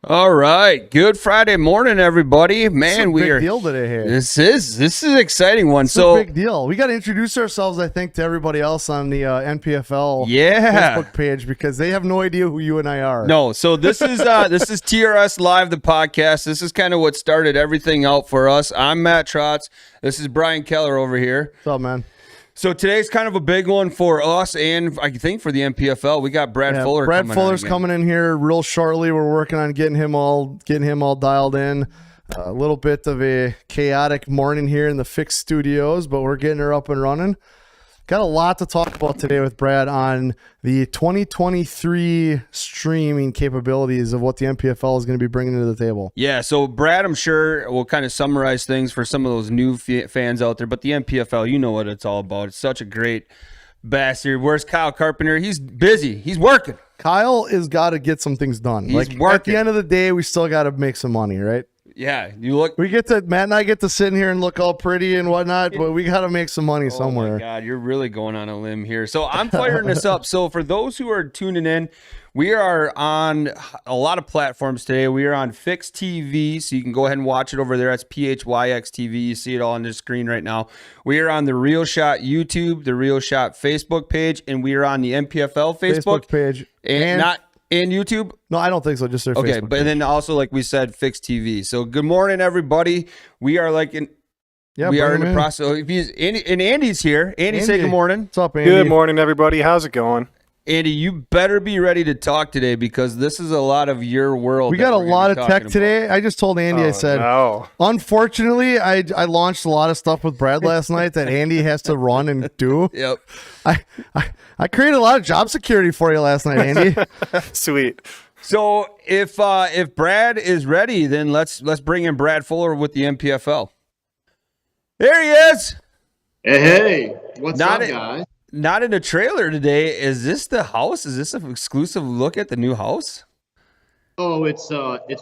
All right, good Friday morning, everybody. Man, we are big deal today here. This is an exciting one. It's a big deal. We got to introduce ourselves, I think, to everybody else on the NPFL Facebook page because they have no idea who you and I are. No, so this is TRS Live the podcast. This is kind of what started everything out for us. I'm Matt Trotz. This is Brian Keller over here. What's up, man? So today's kind of a big one for us and I think for the NPFL. We got Brad Fuller. Brad Fuller's coming in here real shortly. We're working on getting him all dialed in. A little bit of a chaotic morning here in the Fix Studios, but we're getting her up and running. Got a lot to talk about today with Brad on the 2023 streaming capabilities of what the NPFL is going to be bringing to the table. Yeah, so Brad, I'm sure, will kind of summarize things for some of those new fans out there, but the NPFL, you know what it's all about. It's such a great bastard. Where's Kyle Carpenter? He's busy. He's working. Kyle has got to get some things done. Working. At the end of the day, we still got to make some money, right? Yeah, Matt and I get to sit in here and look all pretty and whatnot, but we got to make some money somewhere. Oh my God, you're really going on a limb here. So I'm firing this up. So for those who are tuning in, we are on a lot of platforms today. We are on Fix TV, so you can go ahead and watch it over there. That's PHYX TV. You see it all on the screen right now. We are on the Real Shot YouTube, the Real Shot Facebook page, and we are on the NPFL Facebook page and YouTube? No, I don't think so. Just their Facebook but page. then also, like we said, Fix TV. So good morning, everybody. We are in the process. And Andy's here. Andy, say good morning. What's up, Andy? Good morning, everybody. How's it going? Andy, you better be ready to talk today because this is a lot of your world. We got a lot of tech today. I just told Andy, I said, unfortunately, I launched a lot of stuff with Brad last night that Andy has to run and do. Yep. I created a lot of job security for you last night, Andy. Sweet. So if Brad is ready, then let's bring in Brad Fuller with the NPFL. There he is. Hey, what's up, guys? Not in a trailer today. Is this the house? Is this an exclusive look at the new house? Oh, it's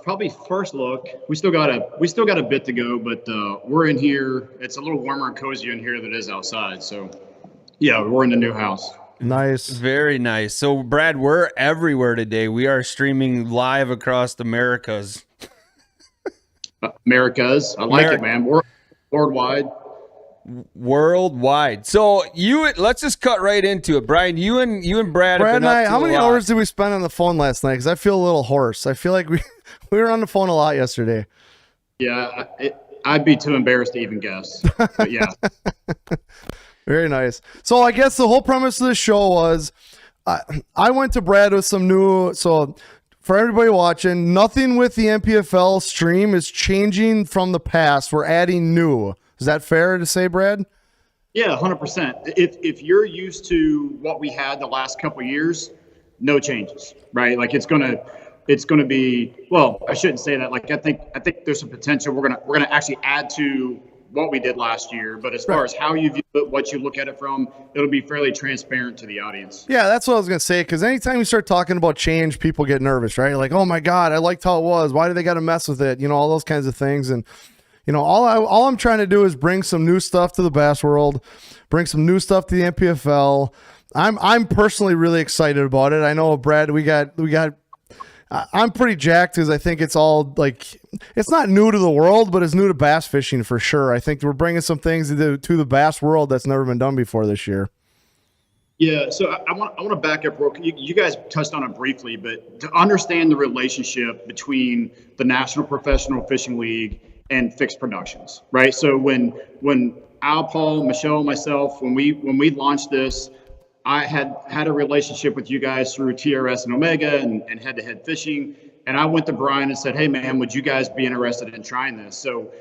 probably first look. We still got a bit to go, but we're in here. It's a little warmer and cozier in here than it is outside. So, yeah, we're in the new house. Nice. Very nice. So, Brad, we're everywhere today. We are streaming live across the Americas. Americas. I like it, man. We're worldwide. So let's just cut right into it, Brian. You and Brad and I, how many hours did we spend on the phone last night? Because I feel a little hoarse. I feel like we were on the phone a lot yesterday. Yeah, I'd be too embarrassed to even guess. But yeah. Very nice. So I guess the whole premise of the show was I went to Brad with some new. So for everybody watching, nothing with the NPFL stream is changing from the past. We're adding new. Is that fair to say, Brad? Yeah, 100%. If you're used to what we had the last couple of years, no changes, right? Like it's gonna be. Well, I shouldn't say that. Like I think there's some potential. We're gonna actually add to what we did last year. But as far as how you view it, what you look at it from, it'll be fairly transparent to the audience. Yeah, that's what I was gonna say. Because anytime you start talking about change, people get nervous, right? Like, oh my God, I liked how it was. Why do they got to mess with it? All those kinds of things. And all I'm trying to do is bring some new stuff to the bass world, bring some new stuff to the NPFL. I'm personally really excited about it. I know, Brad, we got. I'm pretty jacked because I think it's all it's not new to the world, but it's new to bass fishing for sure. I think we're bringing some things to the bass world that's never been done before this year. Yeah, so I want to back up real quick. You guys touched on it briefly, but to understand the relationship between the National Professional Fishing League and Fixed Productions, right? So when Al, Paul, Michelle, myself, when we launched this, I had a relationship with you guys through TRS and Omega and head-to-head fishing, and I went to Brian and said, "Hey, man, would you guys be interested in trying this?" So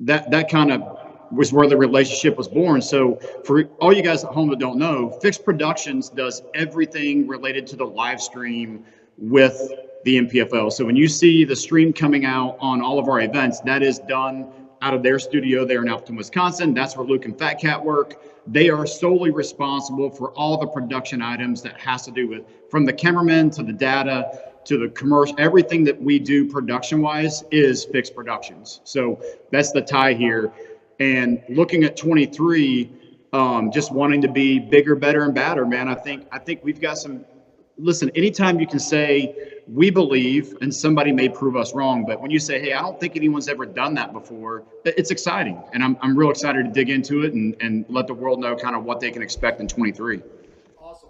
that kind of was where the relationship was born. So for all you guys at home that don't know, Fixed Productions does everything related to the live stream with the NPFL. So when you see the stream coming out on all of our events, that is done out of their studio there in Alpharton, Wisconsin. That's where Luke and Fat Cat work. They are solely responsible for all the production items that has to do with, from the cameraman to the data to the commercial, everything that we do production wise is Fixed Productions. So that's the tie here. And looking at 23, just wanting to be bigger, better, and badder, man. I think we've got some listen, anytime you can say we believe and somebody may prove us wrong, but when you say, hey, I don't think anyone's ever done that before, it's exciting. And I'm real excited to dig into it and let the world know kind of what they can expect in 23. Awesome.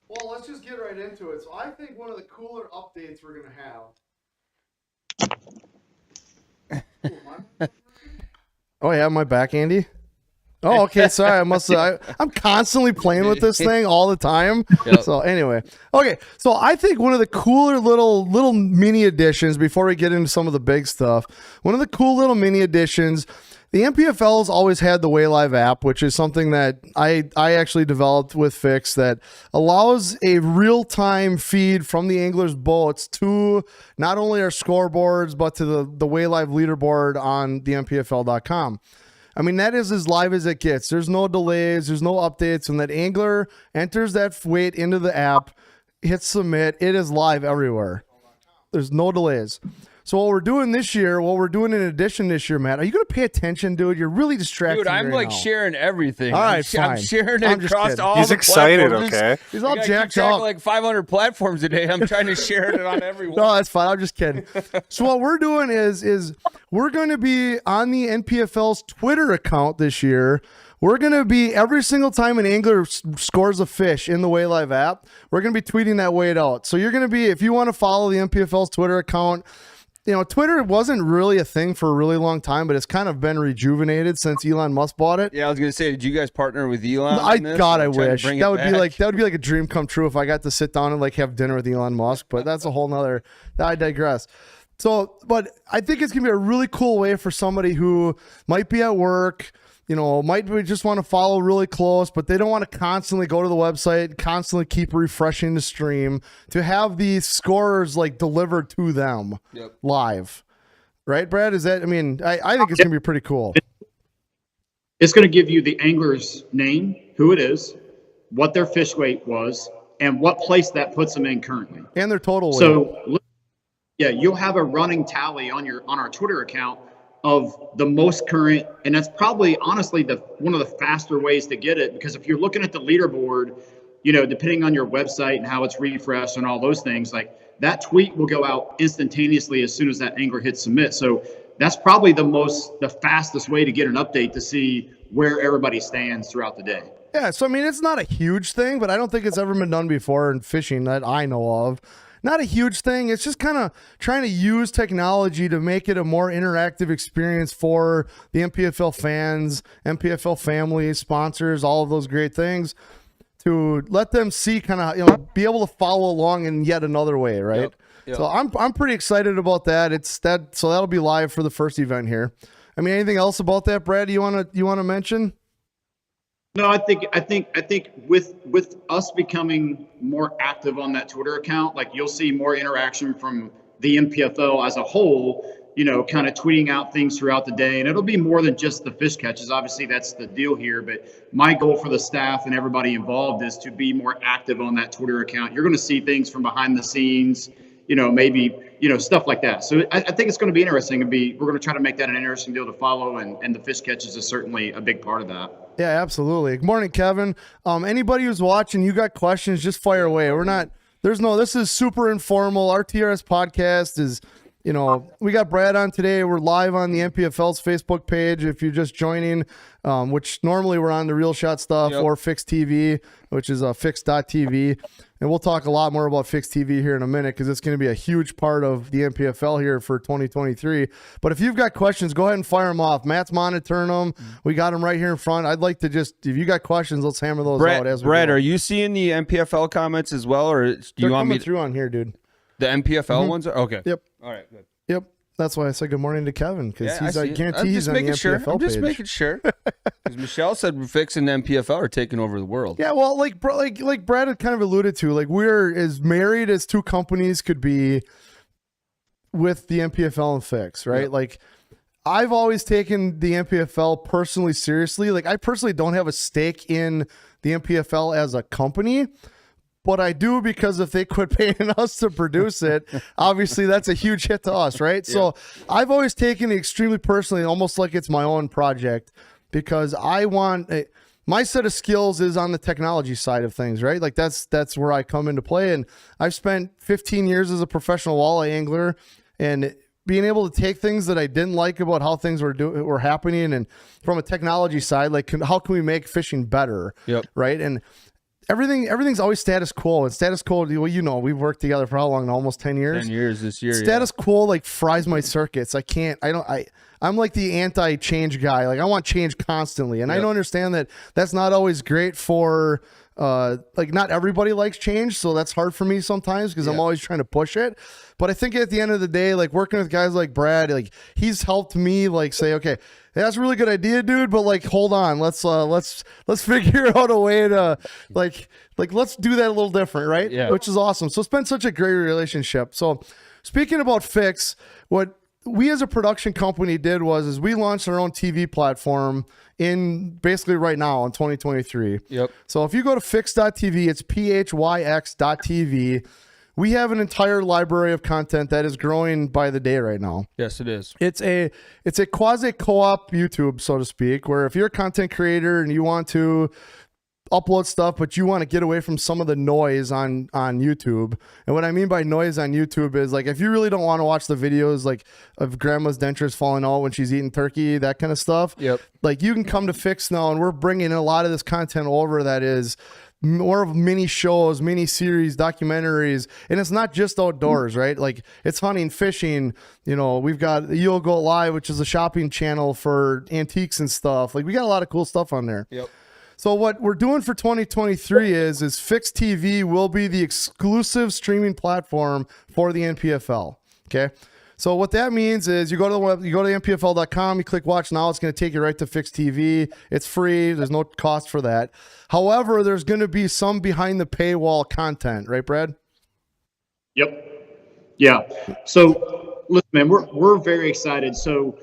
Well, let's just get right into it. So I think one of the cooler updates we're going to have. Oh, yeah, my back, Andy? Oh, okay. Sorry, I'm constantly playing with this thing all the time. Yep. So anyway, okay. So I think one of the cooler little mini additions before we get into some of the big stuff. One of the cool little mini additions. The MPFL's always had the Way Live app, which is something that I actually developed with Fix that allows a real-time feed from the anglers' boats to not only our scoreboards, but to the Way Live leaderboard on the MPFL.com. I mean, that is as live as it gets. There's no delays. There's no updates. When that angler enters that weight into the app, hits submit, it is live everywhere. There's no delays. So what we're doing this year, in addition this year, Matt, are you going to pay attention, dude? You're really distracted. Dude, I'm like sharing everything. All right, fine. I'm sharing it across all He's the excited, platforms. okay? He's all jacked up. Like 500 platforms a day. I'm trying to share it on everyone. No, that's fine. I'm just kidding. So what we're doing is we're going to be on the NPFL's Twitter account this year. We're going to be, every single time an angler scores a fish in the Way Live app, we're going to be tweeting that weight out. So you're going to be, if you want to follow the NPFL's Twitter account, you know, Twitter wasn't really a thing for a really long time, but it's kind of been rejuvenated since Elon Musk bought it. Yeah, I was gonna say, did you guys partner with Elon? I wish that would be like a dream come true if I got to sit down and like have dinner with Elon Musk. But that's a whole nother. I digress. So, but I think it's gonna be a really cool way for somebody who might be at work, you know, might just want to follow really close, but they don't want to constantly go to the website, constantly keep refreshing the stream, to have these scores like delivered to them live. Right, Brad? Is that, I mean, I think it's going to be pretty cool. It's going to give you the angler's name, who it is, what their fish weight was, and what place that puts them in currently. And their total weight. So, yeah, you'll have a running tally on our Twitter account of the most current, and that's probably honestly one of the faster ways to get it, because if you're looking at the leaderboard, you know, depending on your website and how it's refreshed and all those things, like that tweet will go out instantaneously as soon as that angler hits submit. So that's probably the fastest way to get an update to see where everybody stands throughout the day. Yeah, so I mean, it's not a huge thing, but I don't think it's ever been done before in fishing that I know of. Not a huge thing. It's just kind of trying to use technology to make it a more interactive experience for the MPFL fans, MPFL families, sponsors, all of those great things, to let them see kind of, you know, be able to follow along in yet another way, right? Yep. So I'm pretty excited about that. So that'll be live for the first event here. I mean, anything else about that, Brad? You want to mention? No, I think with us becoming more active on that Twitter account, like you'll see more interaction from the MPFL as a whole, you know, kind of tweeting out things throughout the day. And it'll be more than just the fish catches. Obviously, that's the deal here. But my goal for the staff and everybody involved is to be more active on that Twitter account. You're going to see things from behind the scenes, you know, maybe, you know, stuff like that. So I think it's going to be interesting. We're going to try to make that an interesting deal to follow. And the fish catches is certainly a big part of that. Yeah, absolutely. Good morning, Kevin. Anybody who's watching, you got questions, just fire away. This is super informal. Our TRS podcast is, you know, we got Brad on today. We're live on the MPFL's Facebook page. If you're just joining, which normally we're on the Real Shot stuff or Fix TV, which is fix.tv. And we'll talk a lot more about Fix TV here in a minute, because it's going to be a huge part of the MPFL here for 2023. But if you've got questions, go ahead and fire them off. Matt's monitoring them. We got them right here in front. I'd like to just, if you got questions, let's hammer those out as we go. Brad, are you seeing the MPFL comments as well, or do you want me through on here, dude? The MPFL ones are okay. Yep. All right. Good. Yep. That's why I said good morning to Kevin, because I guarantee he's on the MPFL page. I'm just making sure. Because Michelle said Fix and MPFL are taking over the world. Yeah, well, like Brad had kind of alluded to, like we're as married as two companies could be with the MPFL and Fix, right? Yep. Like I've always taken the MPFL personally seriously. Like I personally don't have a stake in the MPFL as a company, but I do, because if they quit paying us to produce it, obviously that's a huge hit to us, right? Yeah. So I've always taken it extremely personally, almost like it's my own project, because I want, my set of skills is on the technology side of things, right? Like that's where I come into play. And I've spent 15 years as a professional walleye angler, and being able to take things that I didn't like about how things were happening, and from a technology side, like how can we make fishing better? Yep. Right. And everything's always status quo, and status quo, well, we've worked together for how long now? Almost 10 years. 10 years this year. Status quo like fries my circuits. I'm like the anti-change guy. Like I want change constantly. And I don't understand that that's not always great for, like not everybody likes change. So that's hard for me sometimes because I'm always trying to push it. But I think at the end of the day, like working with guys like Brad, like he's helped me like say, okay, that's a really good idea, dude. But like, hold on, let's figure out a way to like let's do that a little different, right? Yeah. Which is awesome. So it's been such a great relationship. So speaking about Fix, what we as a production company did was we launched our own TV platform in basically right now in 2023. Yep. So if you go to fix.tv, it's PHYX.tv. We have an entire library of content that is growing by the day right now. Yes, it is. It's a quasi co-op YouTube, so to speak, where if you're a content creator and you want to upload stuff, but you want to get away from some of the noise on YouTube. And what I mean by noise on YouTube is like, if you really don't want to watch the videos like of grandma's dentures falling out when she's eating turkey, that kind of stuff. Yep. Like you can come to Fix now, and we're bringing a lot of this content over that is more of mini shows, mini series, documentaries, and it's not just outdoors, right? Like it's hunting, fishing. You know, we've got You'll Go Live, which is a shopping channel for antiques and stuff. Like we got a lot of cool stuff on there. Yep. So what we're doing for 2023 is Fix TV will be the exclusive streaming platform for the NPFL. Okay. So what that means is you go to the web, you go to npfl.com, you click watch now, it's going to take you right to Fix TV. It's free. There's no cost for that. However, there's going to be some behind the paywall content, right, Brad? Yep. Yeah. So listen, man, we're very excited. So,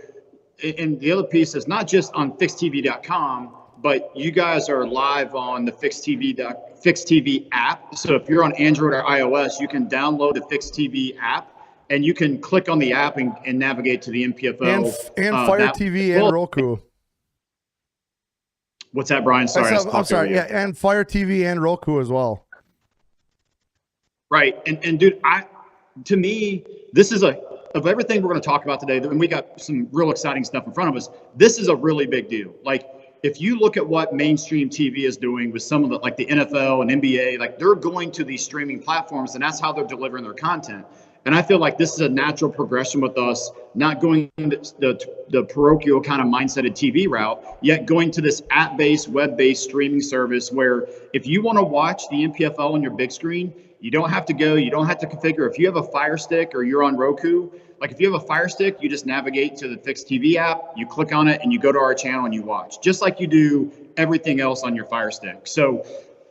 and the other piece is not just on fixtv.com, but you guys are live on the Fix TV app. So if you're on Android or iOS, you can download the Fix TV app, and you can click on the app and navigate to the NPFL. And Fire TV and Roku. What's that, Brian? Sorry. I'm sorry. Yeah, and Fire TV and Roku as well. Right. And dude, to me, this is of everything we're going to talk about today, and we got some real exciting stuff in front of us. This is a really big deal. Like, if you look at what mainstream TV is doing with some of the, like the NFL and NBA, like they're going to these streaming platforms, and that's how they're delivering their content. And I feel like this is a natural progression with us, not going into the parochial kind of mindset of TV route, yet going to this app-based, web-based streaming service where if you want to watch the NPFL on your big screen, you don't have to configure. If you have a Fire Stick or you're on Roku, like if you have a Fire Stick, you just navigate to the Fix TV app, you click on it, and you go to our channel and you watch, just like you do everything else on your Fire Stick. So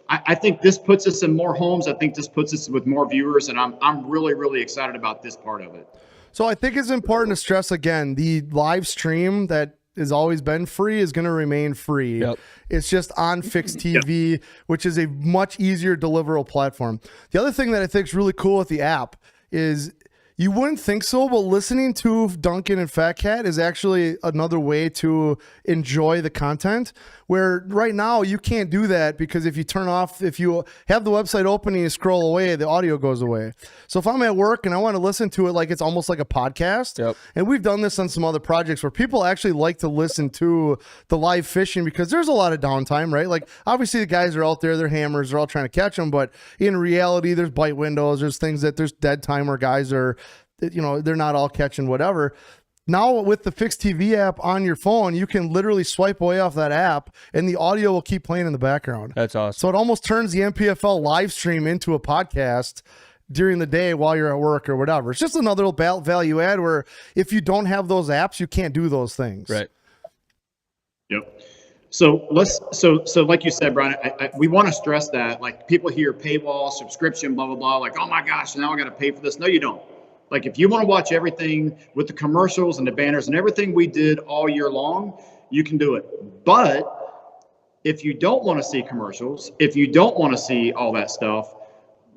I think this puts us in more homes. I think this puts us with more viewers, and I'm really, really excited about this part of it. So I think it's important to stress again, the live stream that has always been free is going to remain free. Yep. It's just on Fix TV, which is a much easier deliverable platform. The other thing that I think is really cool with the app is you wouldn't think so, but listening to Duncan and Fat Cat is actually another way to enjoy the content, where right now you can't do that because if you have the website open and you scroll away, the audio goes away. So if I'm at work and I want to listen to it like it's almost like a podcast, and we've done this on some other projects where people actually like to listen to the live fishing because there's a lot of downtime, right? Like obviously the guys are out there, they're hammers, they're all trying to catch them, but in reality, there's bite windows, there's things that there's dead time where guys are, they're not all catching whatever. Now with the Fix TV app on your phone, you can literally swipe away off that app and the audio will keep playing in the background. That's awesome. So it almost turns the NPFL live stream into a podcast during the day while you're at work or whatever. It's just another little value add where if you don't have those apps, you can't do those things. Right. Yep. So like you said, Brian, we want to stress that, like, people hear paywall, subscription, blah, blah, blah, like, oh my gosh, now I got to pay for this. No, you don't. Like, if you want to watch everything with the commercials and the banners and everything we did all year long, you can do it. But if you don't want to see commercials, if you don't want to see all that stuff,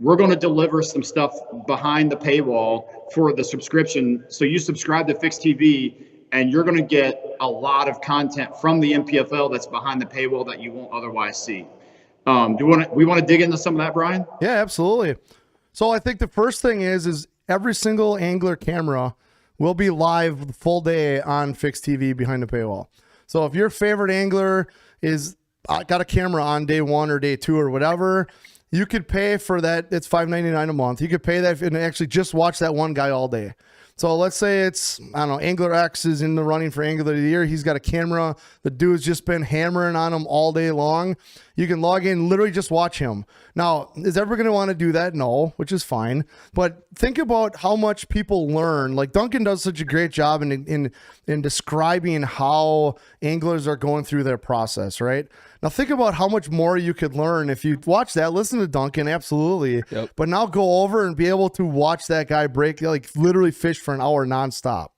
we're going to deliver some stuff behind the paywall for the subscription. So you subscribe to Fix TV, and you're going to get a lot of content from the NPFL that's behind the paywall that you won't otherwise see. We want to dig into some of that, Brian? Yeah, absolutely. So I think the first thing is every single angler camera will be live the full day on Fixed TV behind the paywall. So if your favorite angler is got a camera on day 1 or day 2 or whatever, you could pay for that. It's $5.99 a month. You could pay that and actually just watch that one guy all day. So let's say it's, I don't know, Angler X is in the running for Angler of the Year. He's got a camera. The dude's just been hammering on him all day long. You can log in, literally just watch him. Now, is everyone going to want to do that? No, which is fine. But think about how much people learn. Like Duncan does such a great job in describing how anglers are going through their process, right? Now think about how much more you could learn if you watch that. Listen to Duncan, absolutely. Yep. But now go over and be able to watch that guy break, like literally fish for an hour nonstop,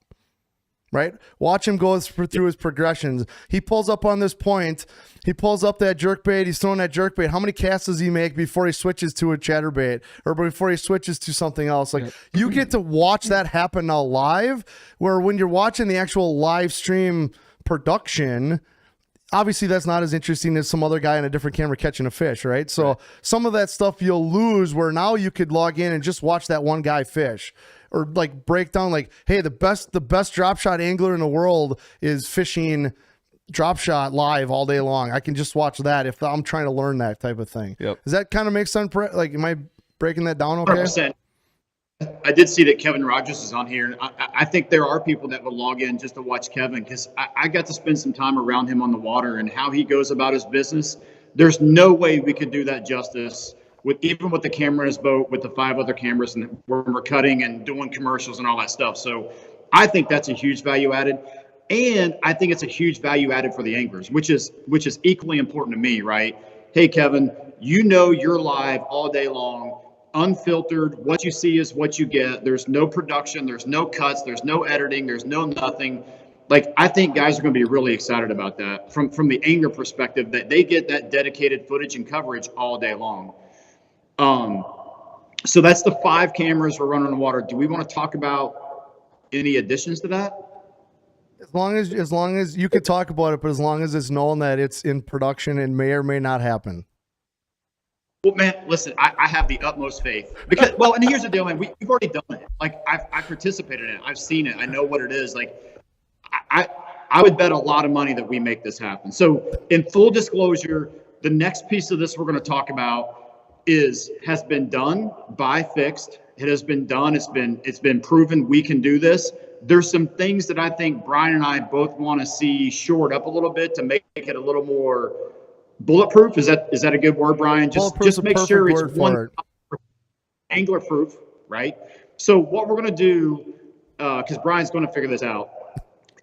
right? Watch him go through his progressions. He pulls up on this point. He pulls up that jerkbait. He's throwing that jerkbait. How many casts does he make before he switches to a chatterbait or before he switches to something else? Like you get to watch that happen now live, where when you're watching the actual live stream production, obviously that's not as interesting as some other guy on a different camera catching a fish, right? So some of that stuff you'll lose, where now you could log in and just watch that one guy fish, or like break down like, hey, the best drop shot angler in the world is fishing drop shot live all day long. I can just watch that if I'm trying to learn that type of thing. Yep. Does that kind of make sense? Like, am I breaking that down okay? 100%. I did see that Kevin Rogers is on here, and I think there are people that will log in just to watch Kevin, because I got to spend some time around him on the water and how he goes about his business. There's no way we could do that justice even with the camera in his boat, with the 5 other cameras, and where we're cutting and doing commercials and all that stuff. So I think that's a huge value added, and I think it's a huge value added for the anglers, which is equally important to me, right? Hey, Kevin, you're live all day long, unfiltered. What you see is what you get. There's no production, there's no cuts, there's no editing, there's no nothing. Like, I think guys are going to be really excited about that from the angler perspective, that they get that dedicated footage and coverage all day long. So that's the 5 cameras we're running on the water. Do we want to talk about any additions to that? As long as you could talk about it, but as long as it's known that it's in production and may or may not happen. Well, man, listen, I have the utmost faith, because, and here's the deal, man, we've already done it. Like, I've participated in it. I've seen it. I know what it is. Like, I would bet a lot of money that we make this happen. So in full disclosure, the next piece of this we're going to talk about has been done by Fixed. It has been done. It's been proven we can do this. There's some things that I think Brian and I both want to see shored up a little bit to make it a little more bulletproof. Is that a good word, Brian? Just make sure it's one angler proof, right? So what we're going to do, because Brian's going to figure this out,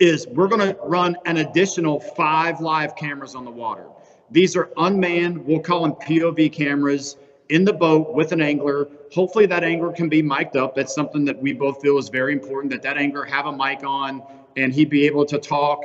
is we're going to run an additional 5 live cameras on the water. These are unmanned, we'll call them POV cameras, in the boat with an angler. Hopefully that angler can be mic'd up. That's something that we both feel is very important, that angler have a mic on and he'd be able to talk.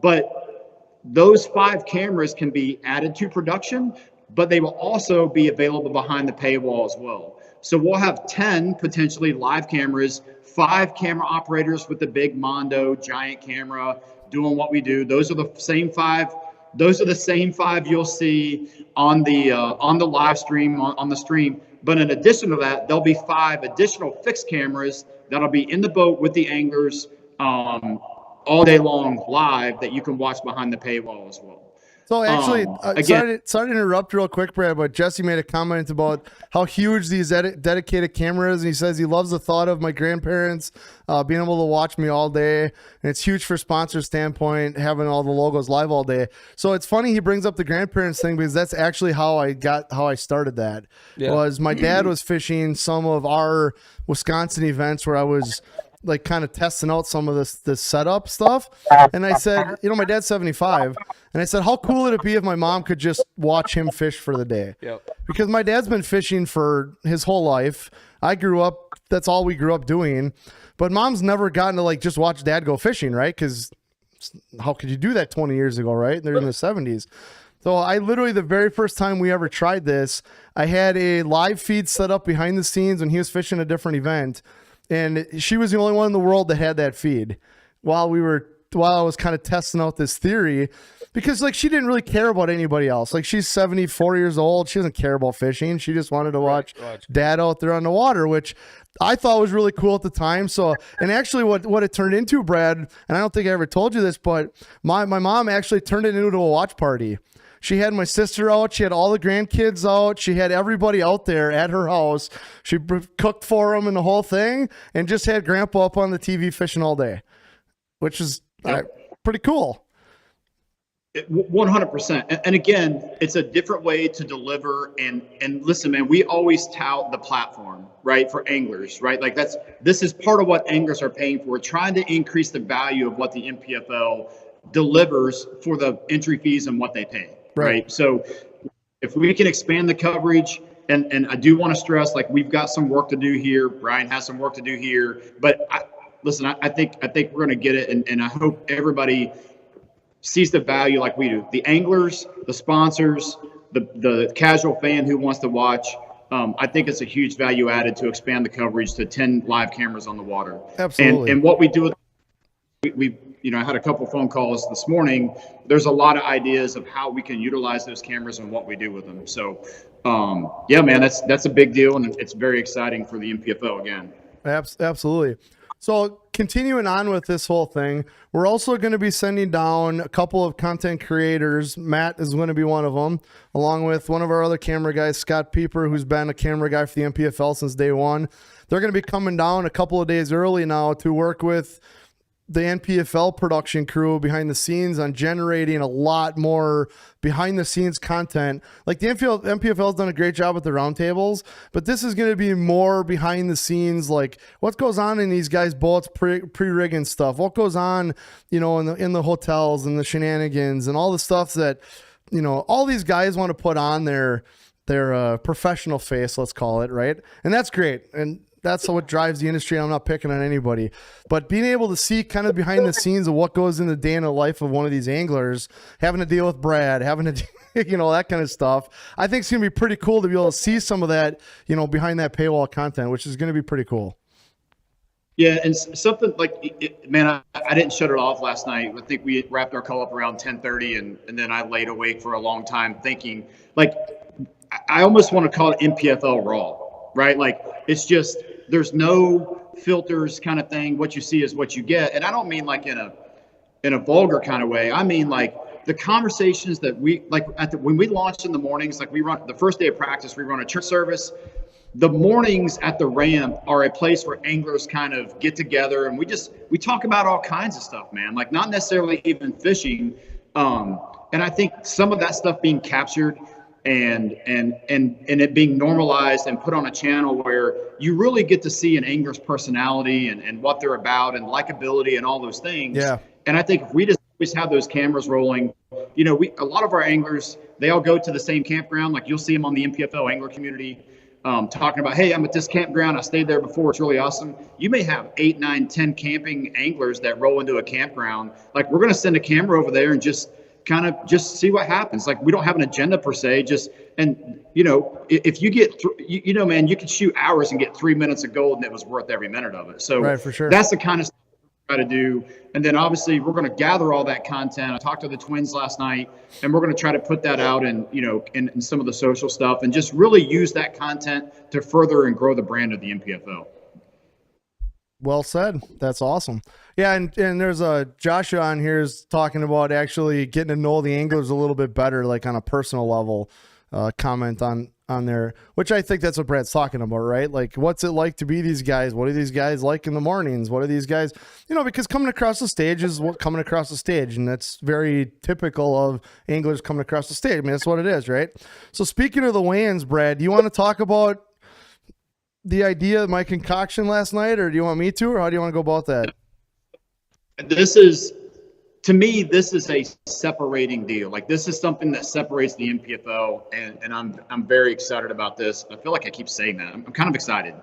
But those 5 cameras can be added to production, but they will also be available behind the paywall as well. So we'll have 10 potentially live cameras, 5 camera operators with the big Mondo giant camera doing what we do. Those are the same 5. Those are the same 5 you'll see on the live stream, on the stream. But in addition to that, there'll be 5 additional fixed cameras that'll be in the boat with the anglers all day long live, that you can watch behind the paywall as well. So actually, sorry to interrupt real quick, Brad, but Jesse made a comment about how huge these dedicated cameras, and he says he loves the thought of my grandparents being able to watch me all day, and it's huge for sponsor standpoint, having all the logos live all day. So it's funny he brings up the grandparents thing, because that's actually how I started that. Yeah. Was my dad was fishing some of our Wisconsin events where I was like kind of testing out some of this setup stuff. And I said, my dad's 75. And I said, how cool would it be if my mom could just watch him fish for the day? Yep. Because my dad's been fishing for his whole life. That's all we grew up doing. But mom's never gotten to like just watch dad go fishing, right? Because how could you do that 20 years ago, right? They're in the 70s. So I literally, the very first time we ever tried this, I had a live feed set up behind the scenes when he was fishing a different event. And she was the only one in the world that had that feed while we were while I was kind of testing out this theory, because like she didn't really care about anybody else. Like she's 74 years old. She doesn't care about fishing. She just wanted to watch dad out there on the water, which I thought was really cool at the time. So, and actually what it turned into, Brad, and I don't think I ever told you this, but my mom actually turned it into a watch party. She had my sister out. She had all the grandkids out. She had everybody out there at her house. She cooked for them and the whole thing, and just had Grandpa up on the TV fishing all day, which is pretty cool. 100%. And again, it's a different way to deliver. And listen, man, we always tout the platform, right, for anglers, right? Like this is part of what anglers are paying for. We're trying to increase the value of what the NPFL delivers for the entry fees and what they pay. Right. So if we can expand the coverage, and I do want to stress, like, we've got some work to do here. Brian has some work to do here. But I think we're going to get it. And I hope everybody sees the value like we do. The anglers, the sponsors, the casual fan who wants to watch. I think it's a huge value added to expand the coverage to 10 live cameras on the water. Absolutely. And what we do, I had a couple phone calls this morning. There's a lot of ideas of how we can utilize those cameras and what we do with them. So, yeah, man, that's a big deal, and it's very exciting for the NPFL again. Absolutely. So continuing on with this whole thing, we're also going to be sending down a couple of content creators. Matt is going to be one of them, along with one of our other camera guys, Scott Pieper, who's been a camera guy for the NPFL since day one. They're going to be coming down a couple of days early now to work with the NPFL production crew behind the scenes on generating a lot more behind the scenes content. Like the NPFL's done a great job with the roundtables, but this is going to be more behind the scenes, like what goes on in these guys' boats, pre-rigging stuff, what goes on, in the hotels and the shenanigans and all the stuff that, all these guys want to put on their professional face, let's call it, right? And that's great. And that's what drives the industry. I'm not picking on anybody, but being able to see kind of behind the scenes of what goes in the day in the life of one of these anglers, having to deal with Brad, having to, that kind of stuff. I think it's going to be pretty cool to be able to see some of that, behind that paywall content, which is going to be pretty cool. Yeah. And something like, man, I didn't shut it off last night. I think we wrapped our call up around 10:30 and then I laid awake for a long time thinking, like, I almost want to call it NPFL raw, right? Like, it's just, there's no filters kind of thing. What you see is what you get. And I don't mean like in a vulgar kind of way. I mean like the conversations that we like when we launch in the mornings, like we run the first day of practice, we run a church service. The mornings at the ramp are a place where anglers kind of get together and we talk about all kinds of stuff, man. Like not necessarily even fishing. And I think some of that stuff being captured and it being normalized and put on a channel where you really get to see an angler's personality and what they're about and likability and all those things. Yeah. And I think if we just always have those cameras rolling, a lot of our anglers, they all go to the same campground. Like you'll see them on the NPFL angler community talking about, hey, I'm at this campground. I stayed there before. It's really awesome. You may have 8, 9, 10 camping anglers that roll into a campground. Like we're going to send a camera over there and just kind of just see what happens. Like we don't have an agenda per se, if you get, man, you can shoot hours and get 3 minutes of gold and it was worth every minute of it. So right, for sure. That's the kind of stuff we try to do. And then obviously we're going to gather all that content. I talked to the twins last night and we're going to try to put that out in some of the social stuff and just really use that content to further and grow the brand of the NPFL. Well said. That's awesome. Yeah, and there's Joshua on here is talking about actually getting to know the anglers a little bit better, like on a personal level. Comment on there, which I think that's what Brad's talking about, right? Like, what's it like to be these guys? What are these guys like in the mornings? What are these guys, because coming across the stage is what coming across the stage, and that's very typical of anglers coming across the stage. I mean, that's what it is, right? So speaking of the weigh-ins, Brad, do you want to talk about the idea of my concoction last night, or do you want me to, or how do you want to go about that? To me, this is a separating deal. Like this is something that separates the NPFL, and I'm very excited about this. I feel like I keep saying that. I'm kind of excited.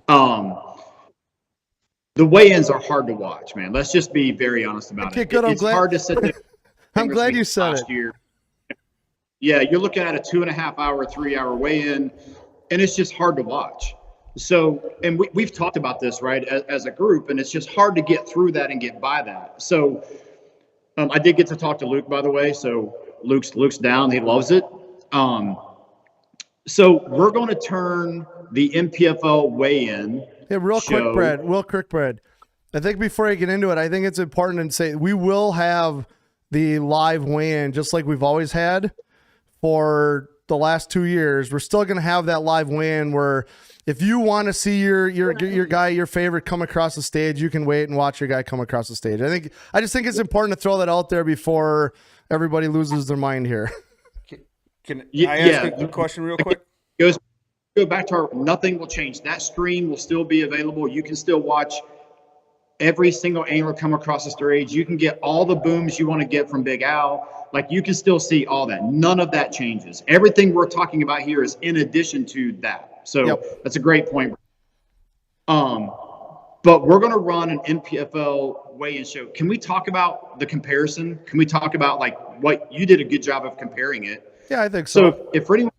The weigh-ins are hard to watch, man. Let's just be very honest about it. Good. It's hard to sit there. I'm glad you said it. Year. Yeah, you're looking at a 2.5 hour, 3 hour weigh-in, and it's just hard to watch. So, and we've talked about this, right, as a group, and it's just hard to get through that and get by that. So I did get to talk to Luke, by the way. So Luke's down. He loves it. So we're going to turn the MPFL weigh-in. Yeah, real quick, Brad. I think before I get into it, I think it's important to say we will have the live weigh-in just like we've always had for the last 2 years. We're still going to have that live weigh-in where if you want to see your guy, your favorite, come across the stage, you can wait and watch your guy come across the stage. I just think it's important to throw that out there before everybody loses their mind here. Can I ask a question real quick? Go back to nothing will change. That stream will still be available. You can still watch every single angler come across the stage. You can get all the booms you want to get from Big Al. Like, you can still see all that. None of that changes. Everything we're talking about here is in addition to that. So That's a great point. But we're going to run an MPFL weigh-in show. Can we talk about the comparison? Can we talk about like what you did a good job of comparing it? Yeah, I think so. So if for anyone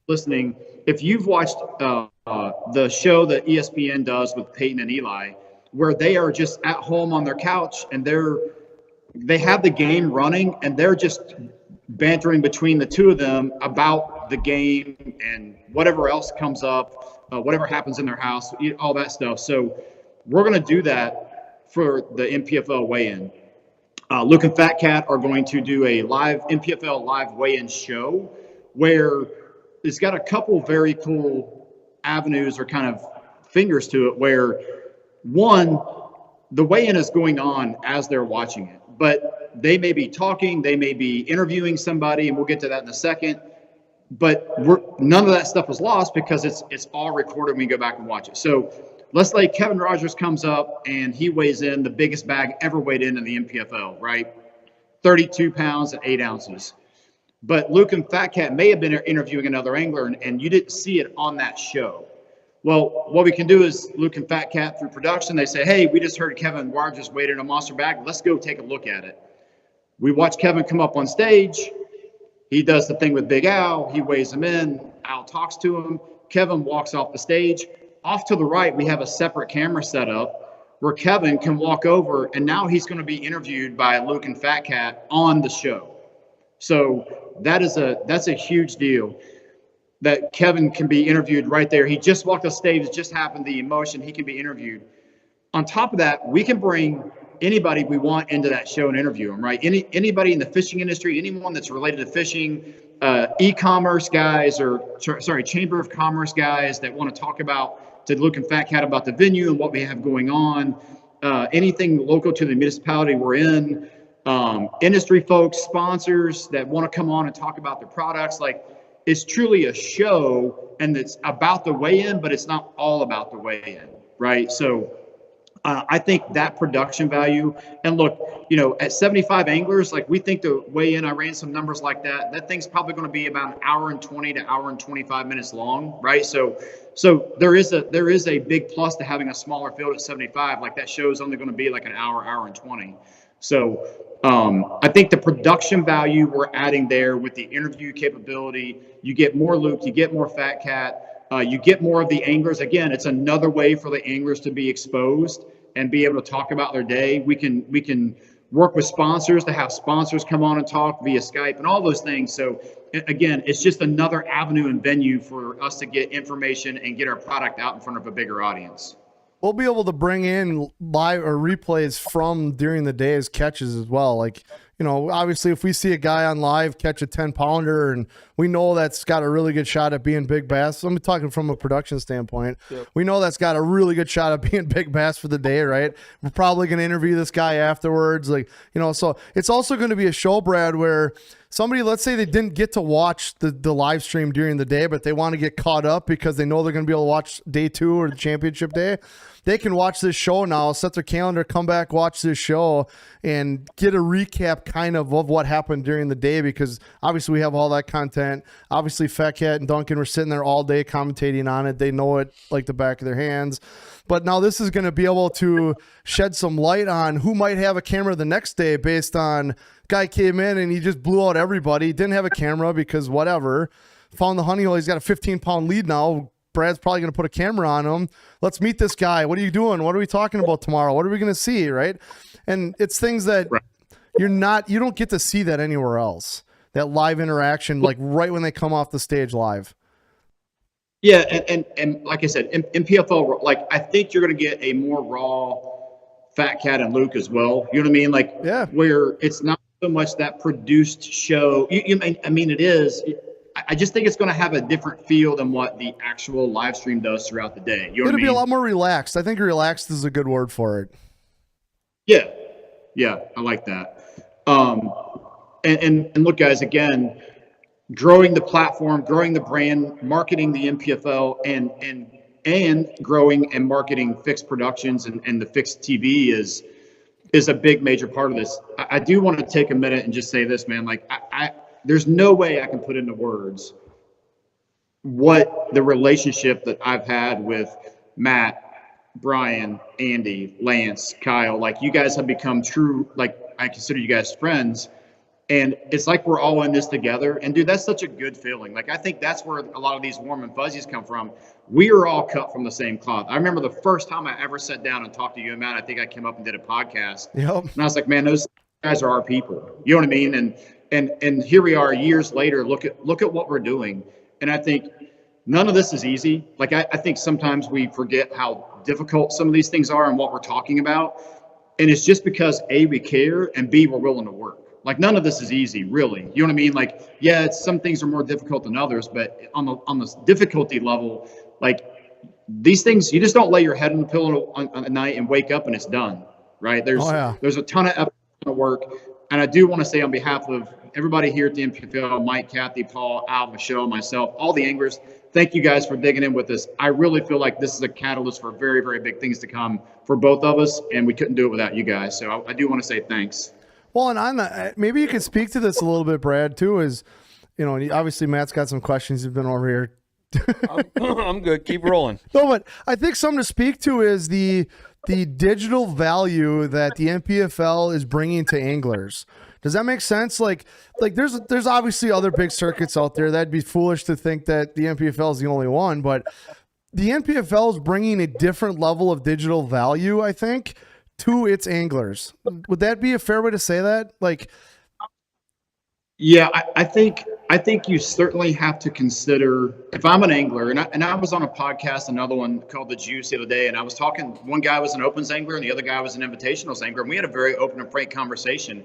listening, if you've watched the show that ESPN does with Peyton and Eli, where they are just at home on their couch and they have the game running and they're just bantering between the two of them about the game and whatever else comes up, whatever happens in their house, all that stuff. So we're going to do that for the MPFL weigh-in. Luke and Fat Cat are going to do a live MPFL live weigh-in show where it's got a couple very cool avenues or kind of fingers to it, where one, the weigh-in is going on as they're watching it, but they may be talking, they may be interviewing somebody, and we'll get to that in a second. But none of that stuff is lost because it's all recorded when we go back and watch it. So let's say Kevin Rogers comes up and he weighs in the biggest bag ever weighed in the MPFL, right? 32 pounds and 8 ounces. But Luke and Fat Cat may have been interviewing another angler and you didn't see it on that show. Well, what we can do is Luke and Fat Cat through production, they say, hey, we just heard Kevin Rogers weighed in a monster bag. Let's go take a look at it. We watch Kevin come up on stage. He does the thing with Big Al. He weighs him in. Al talks to him. Kevin walks off the stage. Off to the right, we have a separate camera set up where Kevin can walk over, and now he's going to be interviewed by Luke and Fat Cat on the show. So that's a huge deal that Kevin can be interviewed right there. He just walked off stage. It just happened, the emotion. He can be interviewed. On top of that, we can bring anybody we want into that show and interview them, right? Anybody in the fishing industry, anyone that's related to fishing, e-commerce guys Chamber of Commerce guys that want to talk to Luke and Fat Cat about the venue and what we have going on, anything local to the municipality we're in, industry folks, sponsors that want to come on and talk about their products. Like, it's truly a show, and it's about the weigh-in, but it's not all about the weigh-in, right? So I think that production value, and look, at 75 anglers, like, we think the weigh-in, I ran some numbers like that. That thing's probably going to be about an hour and 20 to hour and 25 minutes long, right? So there is a big plus to having a smaller field at 75. Like, that show is only going to be like an hour and 20. So I think the production value we're adding there with the interview capability, you get more Luke, you get more Fat Cat, you get more of the anglers. Again, it's another way for the anglers to be exposed and be able to talk about their day. We can work with sponsors to have sponsors come on and talk via Skype and all those things. So again, it's just another avenue and venue for us to get information and get our product out in front of a bigger audience. We'll be able to bring in live or replays from during the day as catches as well. Like, obviously if we see a guy on live catch a 10-pounder and we know that's got a really good shot at being big bass. I'm talking from a production standpoint. Yep. We know that's got a really good shot at being big bass for the day, right? We're probably going to interview this guy afterwards. Like, so it's also going to be a show, Brad, where somebody, let's say they didn't get to watch the live stream during the day, but they want to get caught up because they know they're going to be able to watch day 2 or the championship day. They can watch this show now, set their calendar, come back, watch this show, and get a recap kind of what happened during the day, because obviously we have all that content. Obviously, Fat Cat and Duncan were sitting there all day commentating on it. They know it like the back of their hands. But now this is going to be able to shed some light on who might have a camera the next day based on guy came in and he just blew out everybody. Didn't have a camera because whatever. Found the honey hole. He's got a 15-pound lead now. Brad's probably going to put a camera on him. Let's meet this guy. What are you doing? What are we talking about tomorrow? What are we going to see, right? And it's things that, you don't get to see that anywhere else. That live interaction, like right when they come off the stage live. Yeah, and like I said, in PFL, like I think you're going to get a more raw Fat Cat and Luke as well. You know what I mean? Like, yeah, where it's not so much that produced show. I mean, it is. I just think it's going to have a different feel than what the actual live stream does throughout the day. You know it'll what I be mean? a lot more relaxed. I think relaxed is a good word for it. Yeah, I like that. And look, guys, again, growing the platform, growing the brand, marketing the MPFL, and growing and marketing Fixed Productions and the Fixed TV is a big major part of this. I do want to take a minute and just say this, man. Like, there's no way I can put into words what the relationship that I've had with Matt, Brian, Andy, Lance, Kyle. Like, you guys have become true. Like, I consider you guys friends. And it's like we're all in this together. And, dude, that's such a good feeling. Like, I think that's where a lot of these warm and fuzzies come from. We are all cut from the same cloth. I remember the first time I ever sat down and talked to you and Matt, I think I came up and did a podcast. Yep. And I was like, man, those guys are our people. You know what I mean? And here we are years later. Look at what we're doing. And I think none of this is easy. Like, I think sometimes we forget how difficult some of these things are and what we're talking about. And it's just because A, we care, and B, we're willing to work. Like, none of this is easy, really. You know what I mean? Like, yeah, some things are more difficult than others, but on the difficulty level, like, these things, you just don't lay your head on the pillow on a night and wake up and it's done, right? There's a ton of work. And I do want to say on behalf of everybody here at the MPFL, Mike, Kathy, Paul, Al, Michelle, myself, all the anglers, thank you guys for digging in with us. I really feel like this is a catalyst for very, very big things to come for both of us, and we couldn't do it without you guys. So I do want to say thanks. Well, and on that, maybe you could speak to this a little bit, Brad, too, is, you know, obviously Matt's got some questions. You've been over here. I'm good. Keep rolling. No, but I think something to speak to is the digital value that the MPFL is bringing to anglers. Does that make sense? Like there's obviously other big circuits out there. That'd be foolish to think that the MPFL is the only one, but the MPFL is bringing a different level of digital value, I think, to its anglers. Would that be a fair way to say that? Like, yeah, I think you certainly have to consider, if I'm an angler, and I was on a podcast, another one called The Juice the other day, and I was talking, one guy was an opens angler and the other guy was an invitationals angler, and we had a very open and frank conversation.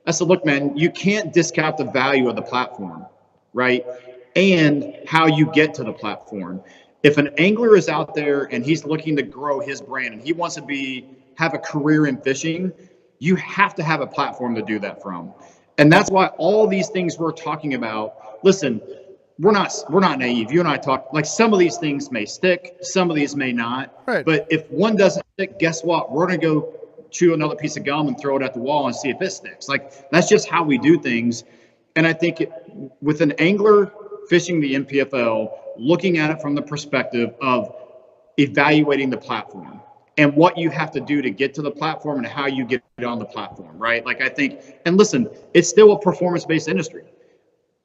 I said, look, man, you can't discount the value of the platform, right? And how you get to the platform. If an angler is out there and he's looking to grow his brand and he wants to have a career in fishing, you have to have a platform to do that from. And that's why all these things we're talking about, listen, we're not naive. You and I talk, like, some of these things may stick, some of these may not. Right. But if one doesn't stick, guess what? We're going to go chew another piece of gum and throw it at the wall and see if it sticks. Like, that's just how we do things. And I think with an angler fishing the MPFL, looking at it from the perspective of evaluating the platform and what you have to do to get to the platform and how you get on the platform, right? Like, I think, and listen, it's still a performance-based industry.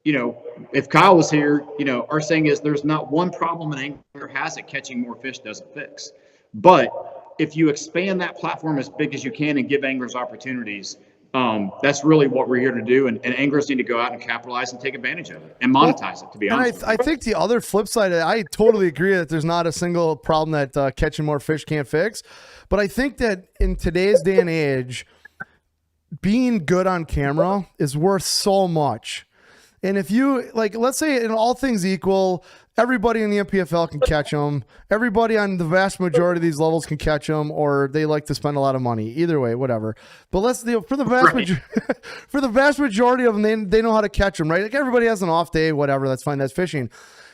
You know, if Kyle was here, you know, our saying is there's not one problem an angler has that catching more fish doesn't fix. But if you expand that platform as big as you can and give anglers opportunities, that's really what we're here to do. And anglers need to go out and capitalize and take advantage of it and monetize it, to be honest. And I think the other flip side, I totally agree that there's not a single problem that catching more fish can't fix. But I think that in today's day and age, being good on camera is worth so much. And if you, like, let's say in all things equal, everybody in the MPFL can catch them. Everybody on the vast majority of these levels can catch them, or they like to spend a lot of money. Either way, whatever. But for the vast majority of them, they know how to catch them, right? Like, everybody has an off day, whatever. That's fine. That's fishing.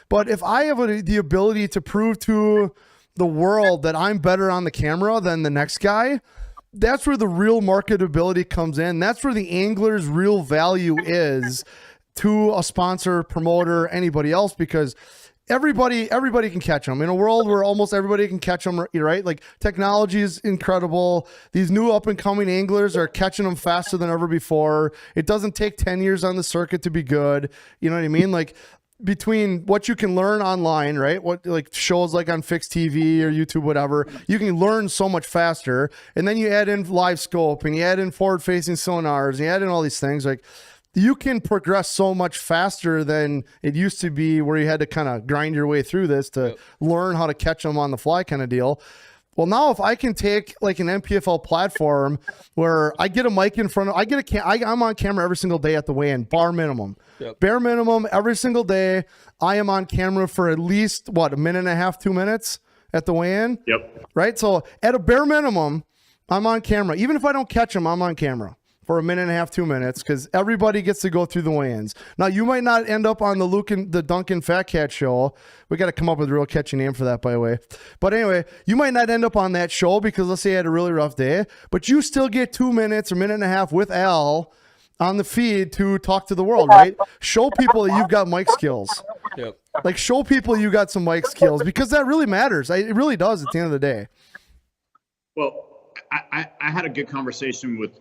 But if I have the ability to prove to the world that I'm better on the camera than the next guy, that's where the real marketability comes in. That's where the angler's real value is to a sponsor, promoter, anybody else, because everybody can catch them in a world where almost everybody can catch them, right? Like, technology is incredible. These new up and coming anglers are catching them faster than ever before. It doesn't take 10 years on the circuit to be good. You know what I mean? Like, between what you can learn online, right? What like shows like on Fixed TV or YouTube, whatever, you can learn so much faster. And then you add in live scope and you add in forward facing sonars and you add in all these things. Like you can progress so much faster than it used to be where you had to kind of grind your way through this to learn how to catch them on the fly kind of deal. Well, now if I can take like an MPFL platform where I get a mic in front of, I'm on camera every single day at the weigh-in, bar minimum. Bare minimum every single day. I am on camera for at least a minute and a half, 2 minutes at the weigh-in. Yep. Right. So at a bare minimum, I'm on camera. Even if I don't catch them, I'm on camera for a minute and a half, 2 minutes, because everybody gets to go through the weigh-ins. Now, you might not end up on the Duncan Fat Cat show. We got to come up with a real catchy name for that, by the way. But anyway, you might not end up on that show because let's say you had a really rough day, but you still get 2 minutes or minute and a half with Al on the feed to talk to the world, right? Show people that you've got mic skills. Yep. Like, show people you got some mic skills, because that really matters. It really does at the end of the day. Well, I had a good conversation with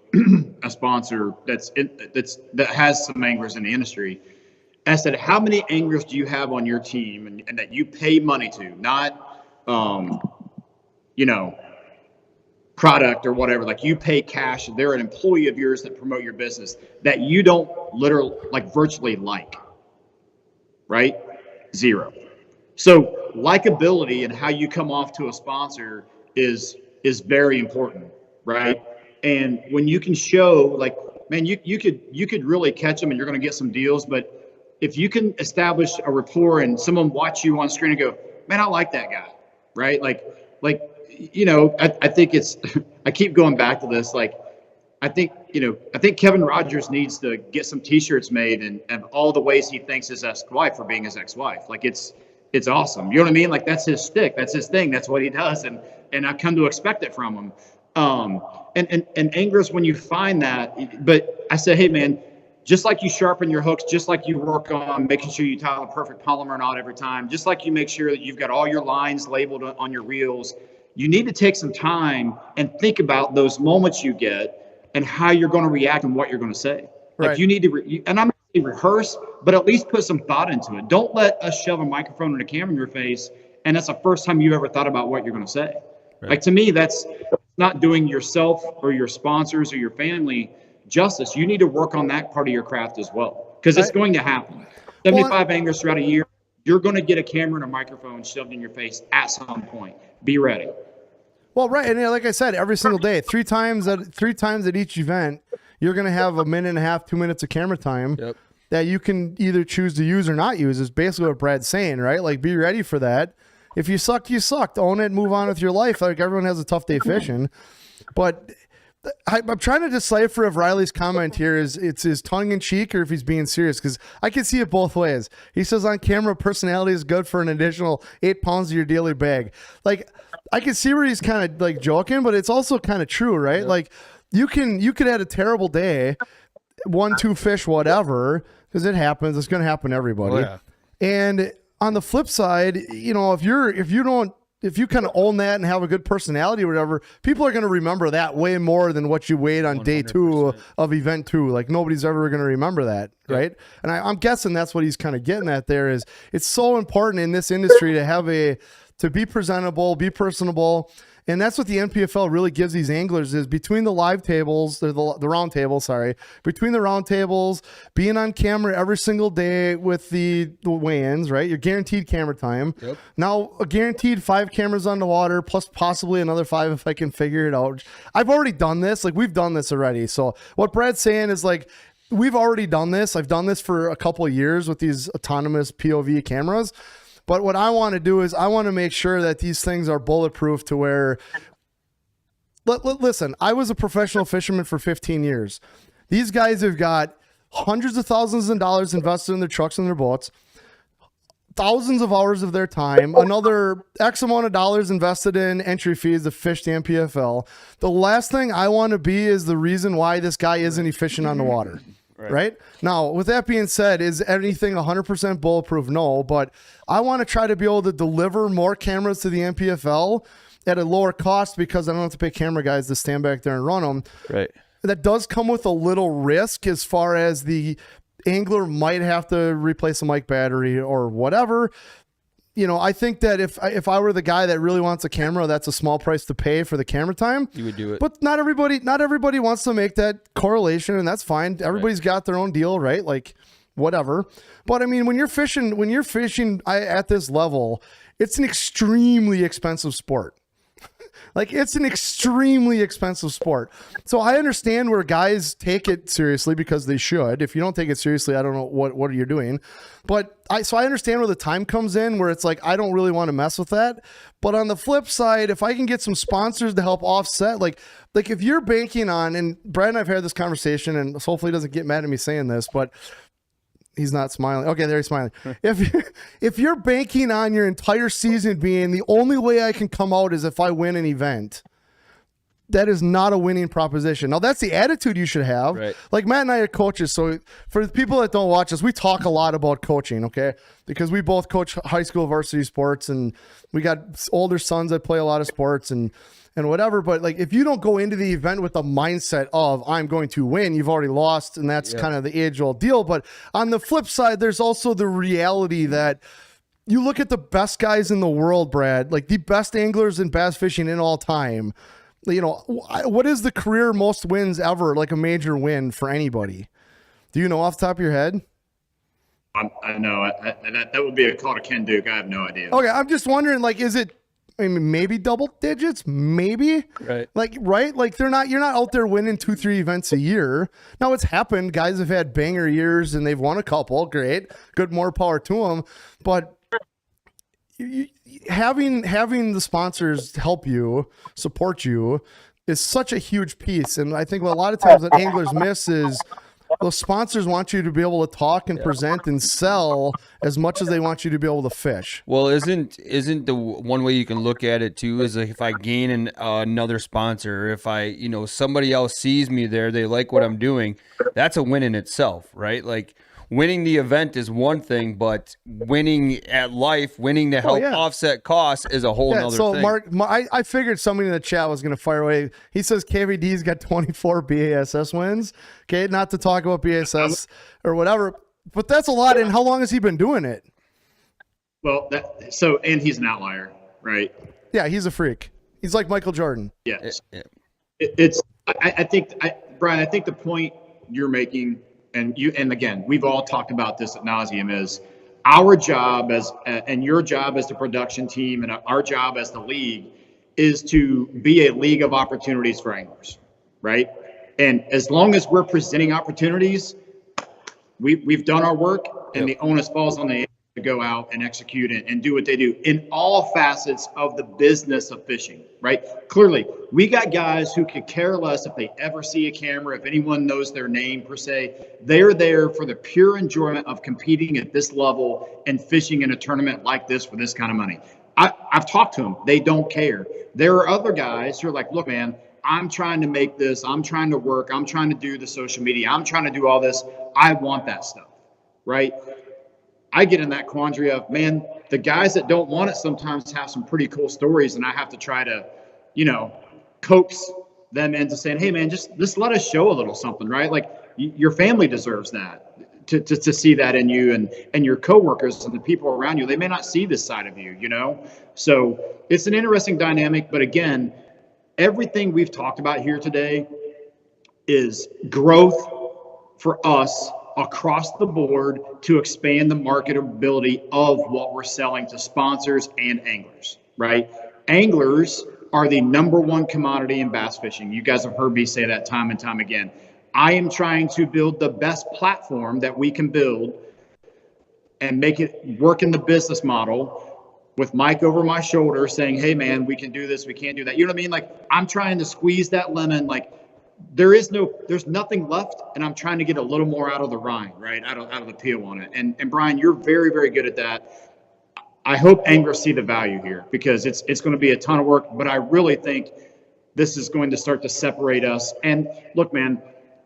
a sponsor that has some anglers in the industry. I said, how many anglers do you have on your team and that you pay money to, not, product or whatever, like you pay cash, they're an employee of yours that promote your business, that you don't literally, like virtually like, right? Zero. So likability and how you come off to a sponsor is very important, right? And when you can show, like, man, you could really catch them and you're going to get some deals. But if you can establish a rapport and someone watch you on screen and go, man, I like that guy, right? I think it's, I keep going back to this. Like, I think Kevin Rogers needs to get some t-shirts made and all the ways he thanks his ex-wife for being his ex-wife. Like, it's awesome. You know what I mean? Like, that's his stick. That's his thing. That's what he does. And I've come to expect it from him. And anglers, when you find that, but I say, hey man, just like you sharpen your hooks, just like you work on making sure you tie a perfect polymer knot every time, just like you make sure that you've got all your lines labeled on your reels, you need to take some time and think about those moments you get and how you're going to react and what you're going to say. Right. Like you need to, and I'm not saying rehearse, but at least put some thought into it. Don't let us shove a microphone and a camera in your face, and that's the first time you ever thought about what you're going to say. Right. Like, to me, that's not doing yourself or your sponsors or your family justice. You need to work on that part of your craft as well, because it's going to happen. 75 anglers throughout a year, you're going to get a camera and a microphone shoved in your face at some point. Be ready. Well, right, and like I said, every single day, three times at each event, you're going to have a minute and a half, 2 minutes of camera time that you can either choose to use or not use. Is basically what Brad's saying, right? Like, be ready for that. If you sucked, you sucked. Own it, move on with your life. Like, everyone has a tough day fishing. But I'm trying to decipher if Riley's comment here is his tongue in cheek or if he's being serious, because I can see it both ways. He says on camera, personality is good for an additional 8 pounds of your daily bag. Like, I can see where he's kind of like joking, but it's also kind of true, right? Yeah. Like, you could have a terrible day, 1-2 fish, whatever, because it happens. It's going to happen to everybody. Oh, yeah. And on the flip side, if you kind of own that and have a good personality or whatever, people are going to remember that way more than what you weighed on 100%. Day 2 of event 2. Like, nobody's ever going to remember that, right? And I'm guessing that's what he's kind of getting at there. Is it's so important in this industry to be presentable, be personable. And that's what the NPFL really gives these anglers, is between the live tables, the round tables, between the round tables, being on camera every single day with the weigh-ins, right? You're guaranteed camera time. Yep. Now, a guaranteed 5 cameras on the water, plus possibly another 5 if I can figure it out. I've already done this. Like, we've done this already. So what Brad's saying is, like, we've already done this. I've done this for a couple of years with these autonomous POV cameras. But what I want to do is I want to make sure that these things are bulletproof to where, listen, I was a professional fisherman for 15 years. These guys have got hundreds of thousands of dollars invested in their trucks and their boats, thousands of hours of their time, another X amount of dollars invested in entry fees to fish the NPFL. The last thing I want to be is the reason why this guy isn't efficient on the water. Right? Now, with that being said, is anything 100% bulletproof? No, but I want to try to be able to deliver more cameras to the NPFL at a lower cost, because I don't have to pay camera guys to stand back there and run them. Right. That does come with a little risk as far as the angler might have to replace a mic battery or whatever. You know, I think that if I were the guy that really wants a camera, that's a small price to pay for the camera time. You would do it. But not everybody wants to make that correlation, and that's fine. Everybody's got their own deal, right? Like whatever. But I mean, when you're fishing at this level, it's an extremely expensive sport. Like it's an extremely expensive sport. So I understand where guys take it seriously because they should. If you don't take it seriously, I don't know what you're doing. But I understand where the time comes in where it's like, I don't really want to mess with that. But on the flip side, if I can get some sponsors to help offset, like if you're banking on, and Brad and I've had this conversation, and hopefully he doesn't get mad at me saying this, but he's not smiling. Okay, there he's smiling. If you're banking on your entire season being the only way I can come out is if I win an event, that is not a winning proposition. Now, that's the attitude you should have. Right. Like Matt and I are coaches, so for the people that don't watch us, we talk a lot about coaching, okay? Because we both coach high school varsity sports, and we got older sons that play a lot of sports and whatever. But like, if you don't go into the event with the mindset of I'm going to win, you've already lost, and that's kind of the age-old deal. But on the flip side, there's also the reality that you look at the best guys in the world, Brad, like the best anglers in bass fishing in all time. You know, what is the career most wins ever, like a major win for anybody? Do you know off the top of your head? I know that would be a call to Ken Duke. I have no idea. Okay, I'm just wondering, like, is it? I mean, maybe double digits, maybe. Right. Like you're not out there winning 2-3 events a year. Now it's happened. Guys have had banger years and they've won a couple. Great, good, more power to them. But having the sponsors help you, support you, is such a huge piece. And I think a lot of times that anglers miss is those sponsors want you to be able to talk and present and sell as much as they want you to be able to fish. Well, isn't the one way you can look at it too is like if I gain another sponsor, if somebody else sees me there, they like what I'm doing, that's a win in itself, right? Like winning the event is one thing, but winning at life, winning to help offset costs is a whole nother so thing. Mark, I figured somebody in the chat was going to fire away. He says KVD's got 24 BASS wins. Okay, not to talk about BASS or whatever, but that's a lot. And how long has he been doing it? Well, and he's an outlier, right? Yeah, he's a freak. He's like Michael Jordan. Yes. Brian, I think the point you're making, and again, we've all talked about this ad nauseum, is our job and your job as the production team and our job as the league is to be a league of opportunities for anglers, right? And as long as we're presenting opportunities, we've done our work, and the onus falls on the angler to go out and execute and do what they do in all facets of the business of fishing, right? Clearly, we got guys who could care less if they ever see a camera, if anyone knows their name per se. They're there for the pure enjoyment of competing at this level and fishing in a tournament like this for this kind of money. I've talked to them. They don't care. There are other guys who are like, look, man, I'm trying to make this. I'm trying to work. I'm trying to do the social media. I'm trying to do all this. I want that stuff, right? I get in that quandary of, man, the guys that don't want it sometimes have some pretty cool stories, and I have to try to, coax them into saying, hey, man, just let us show a little something, right? Like your family deserves that, to see that in you, and your coworkers and the people around you. They may not see this side of you, So it's an interesting dynamic. But again, everything we've talked about here today is growth for us across the board to expand the marketability of what we're selling to sponsors and anglers, right? Anglers are the number one commodity in bass fishing. You guys have heard me say that time and time again. I am trying to build the best platform that we can build and make it work in the business model with Mike over my shoulder saying, hey, man, we can do this, we can't do that. You know what I mean? Like, I'm trying to squeeze that lemon. Like, there's nothing left, and I'm trying to get a little more out of the rind, right? Out of the peel on it. And Brian, you're very, very good at that. I hope anglers see the value here, because it's going to be a ton of work, but I really think this is going to start to separate us. And look, man,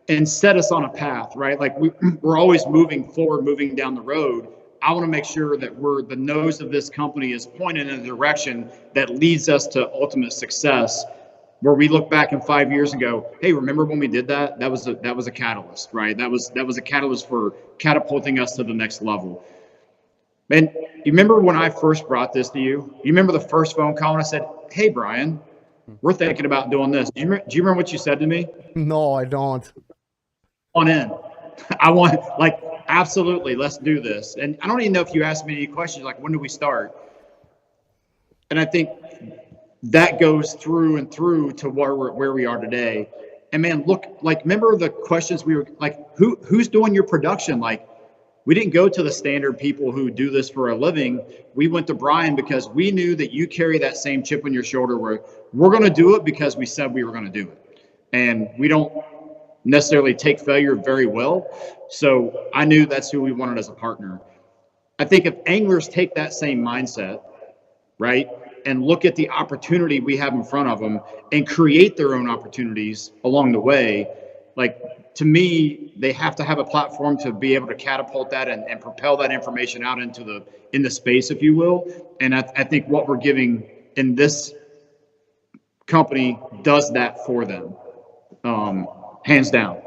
and set us on a path, right? Like we're always moving forward, moving down the road. I want to make sure that the nose of this company is pointed in a direction that leads us to ultimate success. where we look back in 5 years and go, hey, remember when we did that? That was a catalyst, right? That was a catalyst for catapulting us to the next level. And you remember when I first brought this to you? You remember the first phone call and I said, hey, Brian, we're thinking about doing this. Do you remember what you said to me? No, I don't. On in. I want, like, absolutely, let's do this. And I don't even know if you asked me any questions like, when do we start? And I think that goes through and through to where we are today. And man, look, like, remember the questions we were like, who's doing your production? Like, we didn't go to the standard people who do this for a living. We went to Brian because we knew that you carry that same chip on your shoulder where we're going to do it because we said we were going to do it. And we don't necessarily take failure very well. So I knew that's who we wanted as a partner. I think if anglers take that same mindset, right, and look at the opportunity we have in front of them and create their own opportunities along the way, like, to me, they have to have a platform to be able to catapult that and propel that information out into the space, if you will. And I think what we're giving in this company does that for them, hands down.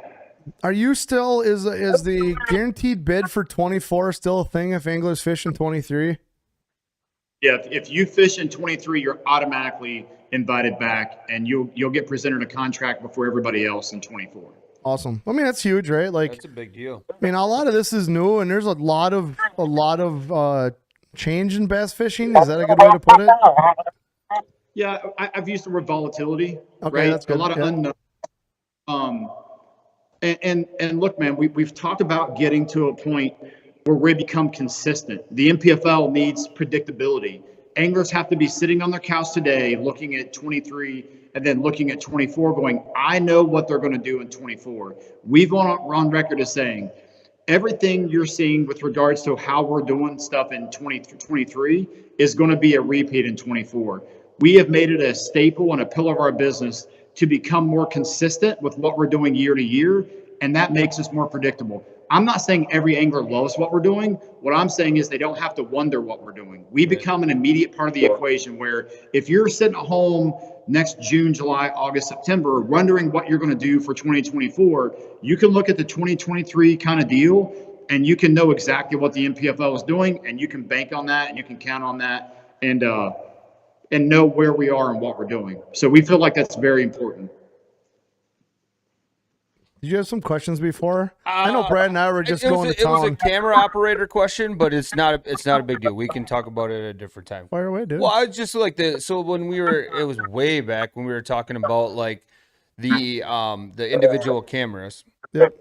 Are you still, is the guaranteed bid for 24 still a thing if anglers fish in 23? Yeah, if you fish in 23, you're automatically invited back, and you'll get presented a contract before everybody else in 24. Awesome. I mean, that's huge, right? Like, That's a big deal. I mean, a lot of this is new, and there's a lot of change in bass fishing. Is that a good way to put it? Yeah, I've used the word volatility. Okay, right? that's good. A lot of unknown. And look, man, we've talked about getting to a point where we become consistent. The NPFL needs predictability. Anglers have to be sitting on their couch today, looking at 23 and then looking at 24, going, I know what they're going to do in 24. We've gone on record as saying everything you're seeing with regards to how we're doing stuff in 2023 is going to be a repeat in 24. We have made it a staple and a pillar of our business to become more consistent with what we're doing year to year, and that makes us more predictable. I'm not saying every angler loves what we're doing. What I'm saying is they don't have to wonder what we're doing. We become an immediate part of the equation where if you're sitting at home next June, July, August, September, wondering what you're going to do for 2024, you can look at the 2023 kind of deal and you can know exactly what the NPFL is doing, and you can bank on that and you can count on that and know where we are and what we're doing. So we feel like that's very important. Did you have some questions before? I know Brad and I were just going to town. It was a camera operator question, but it's not a big deal. We can talk about it at a different time. Fire away, dude. Well, I was just like so when it was way back when we were talking about like the individual cameras. Yep.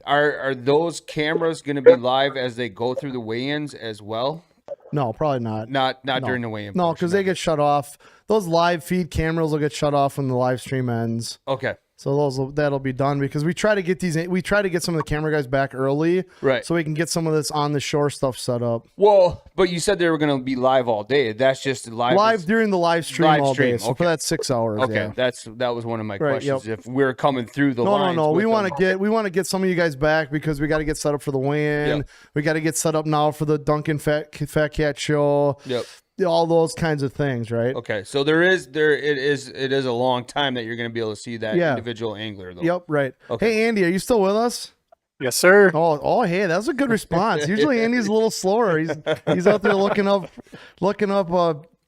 Are those cameras going to be live as they go through the weigh-ins as well? No, probably not. Not during the weigh-in. No, because they get shut off. Those live feed cameras will get shut off when the live stream ends. Okay. So that'll be done because we try to get some of the camera guys back early, right? So we can get some of this on the shore stuff set up. Well, but you said they were going to be live all day. That's just live during the live stream all day. So for that 6 hours. Okay, yeah. that was one of my Right, questions. yep. If we're coming through the lines, no. We want to get some of you guys back because we got to get set up for the weigh-in. Yep. We got to get set up now for the Duncan Fat Cat show. Yep. All those kinds of things, right? Okay, so it is a long time that you're going to be able to see that individual angler, though. Yep, right. Okay. Hey, Andy, are you still with us? Yes, sir. Oh, hey, that's a good response. Usually Andy's a little slower. He's out there looking up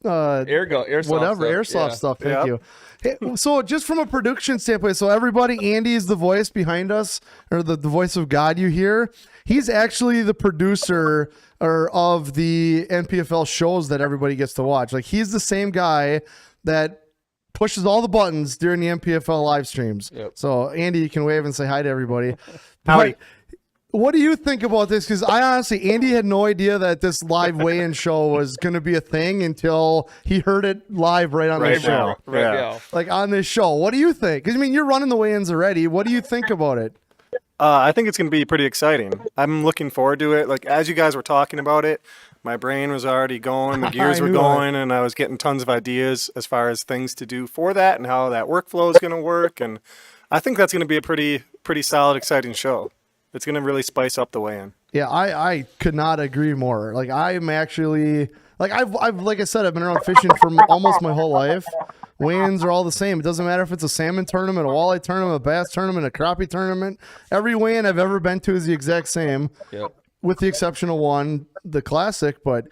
airsoft stuff. Thank you. Hey, so just from a production standpoint, so everybody, Andy is the voice behind us, or the voice of God you hear. He's actually the producer of the NPFL shows that everybody gets to watch. Like, he's the same guy that pushes all the buttons during the NPFL live streams. Yep. So Andy, you can wave and say hi to everybody. Howdy. What do you think about this? Because I honestly, Andy had no idea that this live weigh-in show was going to be a thing until he heard it live right on the show. Right. Like on this show. What do you think? Because, I mean, you're running the weigh-ins already. What do you think about it? I think it's going to be pretty exciting. I'm looking forward to it. Like, as you guys were talking about it, my brain was already going, the gears were going, and I was getting tons of ideas as far as things to do for that and how that workflow is going to work. And I think that's going to be a pretty solid, exciting show. It's going to really spice up the weigh-in. Yeah, I could not agree more. Like, I'm actually, like, I've like I said, I've been around fishing for almost my whole life. weigh-ins are all the same. It doesn't matter if it's a salmon tournament, a walleye tournament, a bass tournament, a crappie tournament. Every weigh-in I've ever been to is the exact same, with the exception of one, the classic, but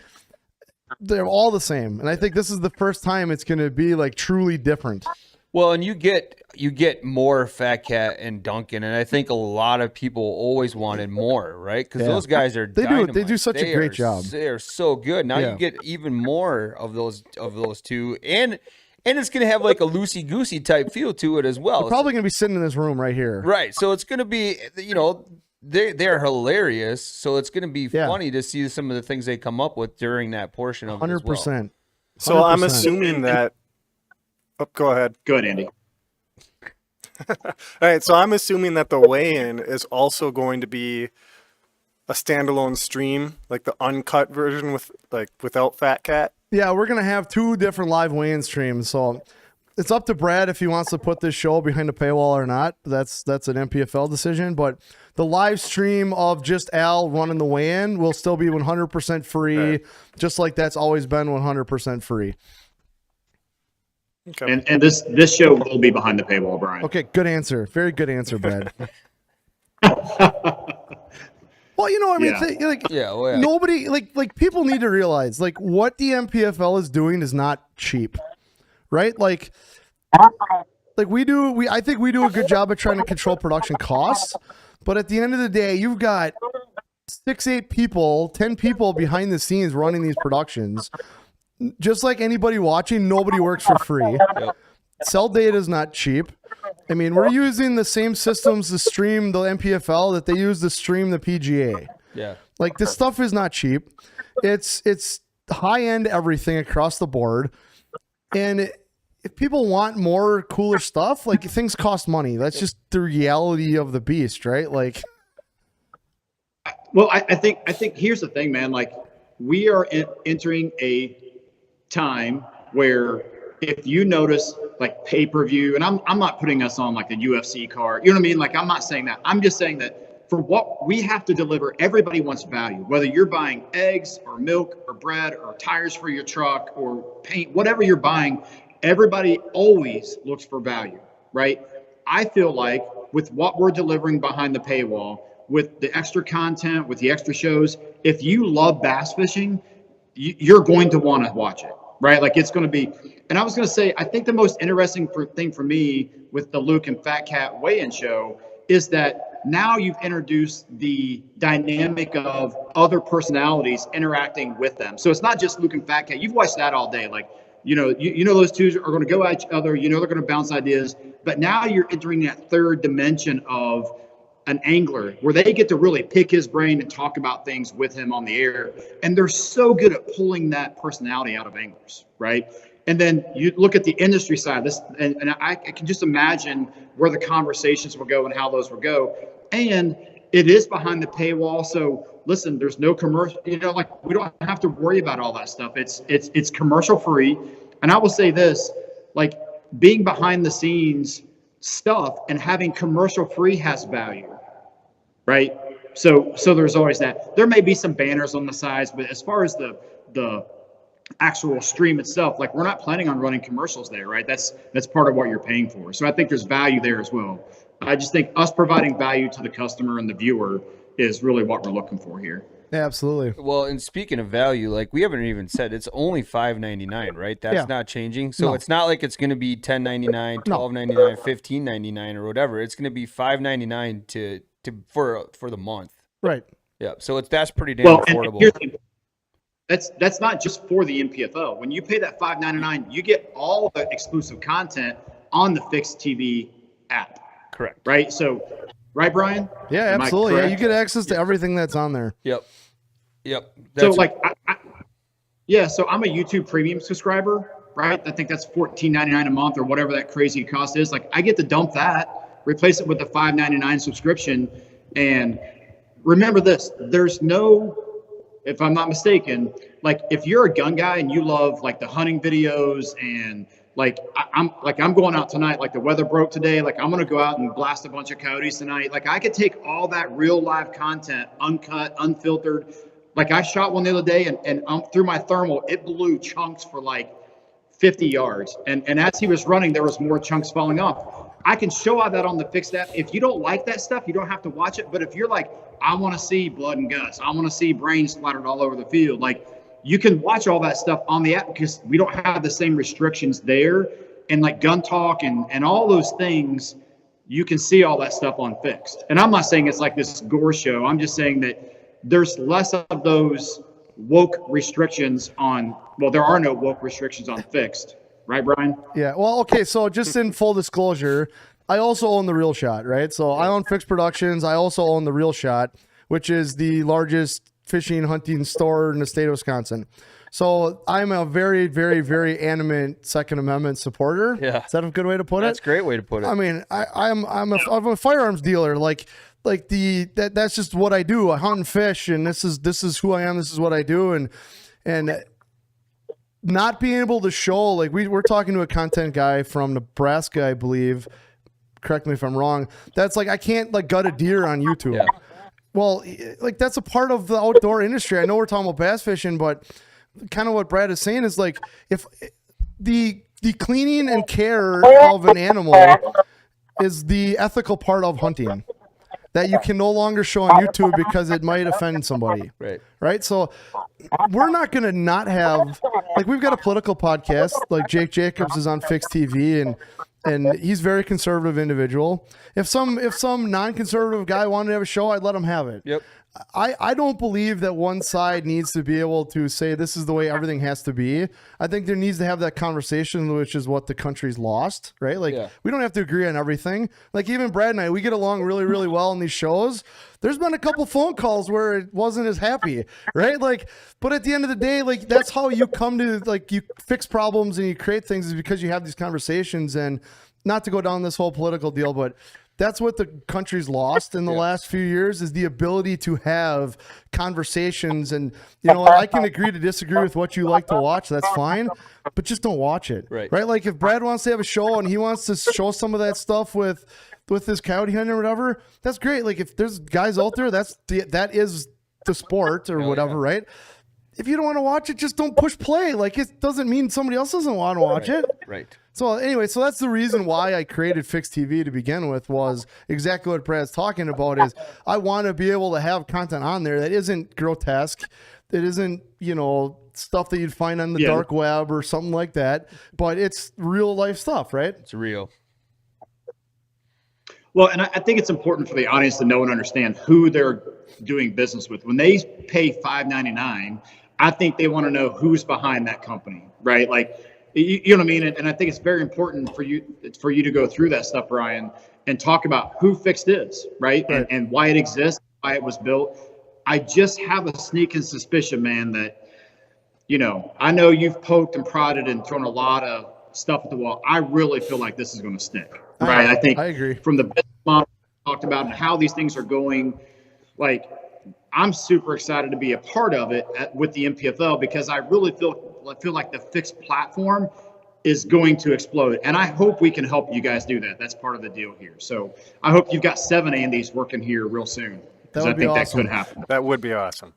they're all the same. And I think this is the first time it's going to be like truly different. Well, and you get more Fat Cat and Duncan, and I think a lot of people always wanted more, right? Because those guys are dynamite. They do such a great job. They are so good. Now you get even more of those two, and it's gonna have like a loosey goosey type feel to it as well. They're probably gonna be sitting in this room right here, right? So it's gonna be, they're hilarious. So it's gonna be funny to see some of the things they come up with during that portion of 100%. So I'm assuming that. Oh, go ahead. Go ahead, Andy. All right, so I'm assuming that the weigh-in is also going to be a standalone stream, like the uncut version without Fat Cat. Yeah, we're gonna have 2 different live weigh-in streams. So it's up to Brad if he wants to put this show behind a paywall or not. That's an MPFL decision. But the live stream of just Al running the weigh-in will still be 100% free, just like that's always been 100% free. Okay. And this show will be behind the paywall, Brian. Okay, good answer. Very good answer, Brad. Well, I mean, nobody like people need to realize what the MPFL is doing is not cheap, right? Like we do. I think we do a good job of trying to control production costs, but at the end of the day, you've got 6, 8 people, 10 people behind the scenes running these productions. Just like anybody watching, nobody works for free. Cell data is not cheap. I mean, we're using the same systems to stream the MPFL that they use to stream the PGA. Yeah. Like, this stuff is not cheap. It's high-end everything across the board. And if people want more cooler stuff, things cost money. That's just the reality of the beast, right? Well, I think here's the thing, man. We are entering a time where if you notice pay-per-view, and I'm not putting us on the UFC card, you know what I mean? I'm not saying that. I'm just saying that for what we have to deliver, everybody wants value. Whether you're buying eggs or milk or bread or tires for your truck or paint, whatever you're buying, everybody always looks for value, right? I feel like with what we're delivering behind the paywall, with the extra content, with the extra shows, if you love bass fishing, you're going to want to watch it. Right? It's going to be, and I was going to say, I think the most interesting thing for me with the Luke and Fat Cat weigh-in show is that now you've introduced the dynamic of other personalities interacting with them. So it's not just Luke and Fat Cat. You've watched that all day. Those two are going to go at each other. They're going to bounce ideas. But now you're entering that third dimension of an angler where they get to really pick his brain and talk about things with him on the air. And they're so good at pulling that personality out of anglers, right? And then you look at the industry side of this, and I can just imagine where the conversations will go and how those will go. And it is behind the paywall. So listen, there's no commercial, we don't have to worry about all that stuff. It's commercial free. And I will say this, being behind the scenes stuff and having commercial free has value, right? So there's always that. There may be some banners on the sides, but as far as the actual stream itself, we're not planning on running commercials there, right? That's part of what you're paying for. So I think there's value there as well. I just think us providing value to the customer and the viewer is really what we're looking for here. Yeah, absolutely. Well, and speaking of value, we haven't even said it's only $5.99, right? That's not changing. So it's not like it's going to be $10.99, $12.99, $15.99 or whatever. It's going to be $5.99 for the month. Right. Yeah. So that's pretty damn affordable. That's not just for the MPFL. When you pay that $5.99, you get all the exclusive content on the Fix TV app. Correct. Right. So, right, Brian? Yeah, absolutely. Yeah, you get access to everything that's on there. Yep. So so I'm a YouTube Premium subscriber, right? I think that's $14.99 a month or whatever that crazy cost is. I get to dump that, replace it with the $5.99 subscription, and remember this: there's no, if I'm not mistaken, if you're a gun guy and you love the hunting videos and I'm going out tonight, the weather broke today, I'm going to go out and blast a bunch of coyotes tonight. I could take all that real live content, uncut, unfiltered. I shot one the other day and through my thermal, it blew chunks for 50 yards. And as he was running, there was more chunks falling off. I can show all that on the fixed app. If you don't like that stuff, you don't have to watch it. But if you're like, I want to see blood and guts, I want to see brains splattered all over the field, like, you can watch all that stuff on the app because we don't have the same restrictions there. And like gun talk and all those things, you can see all that stuff on fixed. And I'm not saying it's like this gore show. I'm just saying that there's less of those woke restrictions on, well, there are no woke restrictions on fixed. Right, Brian? Yeah. Well, okay. So just in full disclosure, I also own the Real Shot, right? So I own Fixed Productions. I also own the Real Shot, which is the largest fishing hunting store in the state of Wisconsin. So I'm a very, very, very animate Second Amendment supporter. Yeah. Is that a good way to put it? That's a great way to put it. I mean, I'm a firearms dealer. That's just what I do. I hunt and fish, and this is who I am. This is what I do, and not being able to show, like, we're talking to a content guy from Nebraska, I believe. Correct me if I'm wrong. That's like, I can't like gut a deer on YouTube. Yeah. Well, like, that's a part of the outdoor industry. I know we're talking about bass fishing, but kind of what Brad is saying is like, if the cleaning and care of an animal is the ethical part of hunting that you can no longer show on YouTube because it might offend somebody. Right. So we're not going to not have, like, we've got a political podcast, like Jake Jacobs is on Fixed TV, and he's a very conservative individual. If some non-conservative guy wanted to have a show, I'd let him have it. Yep. I don't believe that one side needs to be able to say this is the way everything has to be. I think there needs to have that conversation, which is what the country's lost, right? Like, we don't have to agree on everything. Like, even Brad and I, we get along really, really well in these shows. There's been a couple phone calls where it wasn't as happy, right? Like, but at the end of the day, like, that's how you come to, like, you fix problems and you create things, is because you have these conversations. And not to go down this whole political deal, but that's what the country's lost in the last few years, is the ability to have conversations. And, you know, I can agree to disagree with what you like to watch. That's fine, but just don't watch it. Right. Like, if Brad wants to have a show and he wants to show some of that stuff with his coyote hunting or whatever, that's great. Like, if there's guys out there, that is the sport or whatever. Right. If you don't want to watch it, just don't push play. Like, it doesn't mean somebody else doesn't want to watch it. Right. So anyway, so that's the reason why I created Fixed TV to begin with, was exactly what Brad's talking about. Is I want to be able to have content on there that isn't grotesque, that isn't, you know, stuff that you'd find on the dark web or something like that, but it's real life stuff, right? It's real. Well, and I think it's important for the audience to know and understand who they're doing business with. When they pay $5.99, I think they want to know who's behind that company, right? Like, you know what I mean? And I think it's very important for you to go through that stuff, Brian, and talk about who Fixed is, right? And why it exists, why it was built. I just have a sneaking suspicion, man, that, you know, I know you've poked and prodded and thrown a lot of stuff at the wall. I really feel like this is going to stick, right? I think I agree. From the business model we talked about and how these things are going, like, I'm super excited to be a part of it with the MPFL, because I really feel like the Fixed platform is going to explode. And I hope we can help you guys do that. That's part of the deal here. So I hope you've got 7 Andys working here real soon, because I think awesome. that could happen. That would be awesome.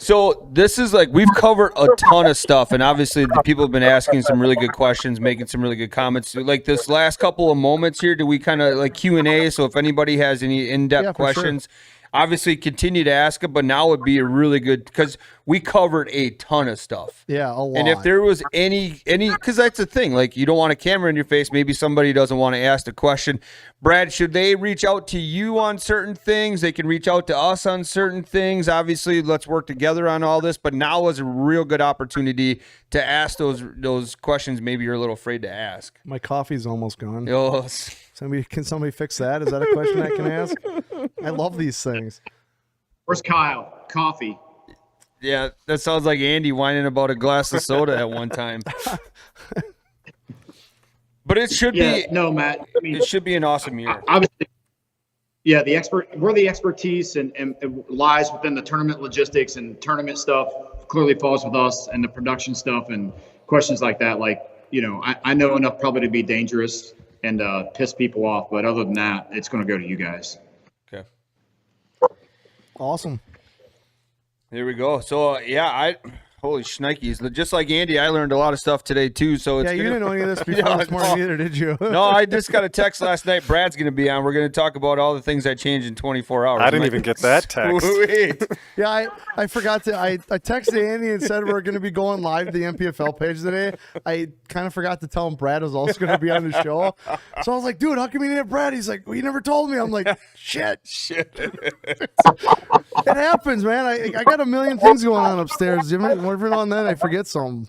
So this is like, we've covered a ton of stuff, and obviously the people have been asking some really good questions, making some really good comments. Like, this last couple of moments here, do we kind of like Q&A? So if anybody has any in-depth questions, obviously continue to ask it, but now would be a really good, because we covered a ton of stuff. Yeah, a lot. And if there was any, because that's the thing, like, you don't want a camera in your face. Maybe somebody doesn't want to ask the question. Brad, should they reach out to you on certain things? They can reach out to us on certain things. Obviously, let's work together on all this, but now is a real good opportunity to ask those questions maybe you're a little afraid to ask. My coffee's almost gone. Oh, Can somebody fix that? Is that a question I can ask? I love these things. Where's Kyle? Coffee. yeah, that sounds like Andy whining about a glass of soda at one time. But it should be no, Matt. I mean, it should be an awesome year. Obviously, yeah, where the expertise and lies within the tournament logistics and tournament stuff clearly falls with us, and the production stuff and questions like that. Like, you know, I know enough probably to be dangerous and piss people off, but other than that, it's going to go to you guys. Okay. Awesome. Here we go. So Holy shnikes. Just like Andy, I learned a lot of stuff today, too. So it's you didn't know any of this before Yeah, this morning either, did you? No, I just got a text last night. Brad's going to be on. We're going to talk about all the things that changed in 24 hours. I didn't even get that text. Sweet. Yeah, I forgot to. I texted Andy and said we're going to be going live to the MPFL page today. I kind of forgot to tell him Brad was also going to be on the show. So I was like, dude, how come you didn't have Brad? He's like, well, you never told me. I'm like, shit. It happens, man. I got a million things going on upstairs. Every now and then I forget something.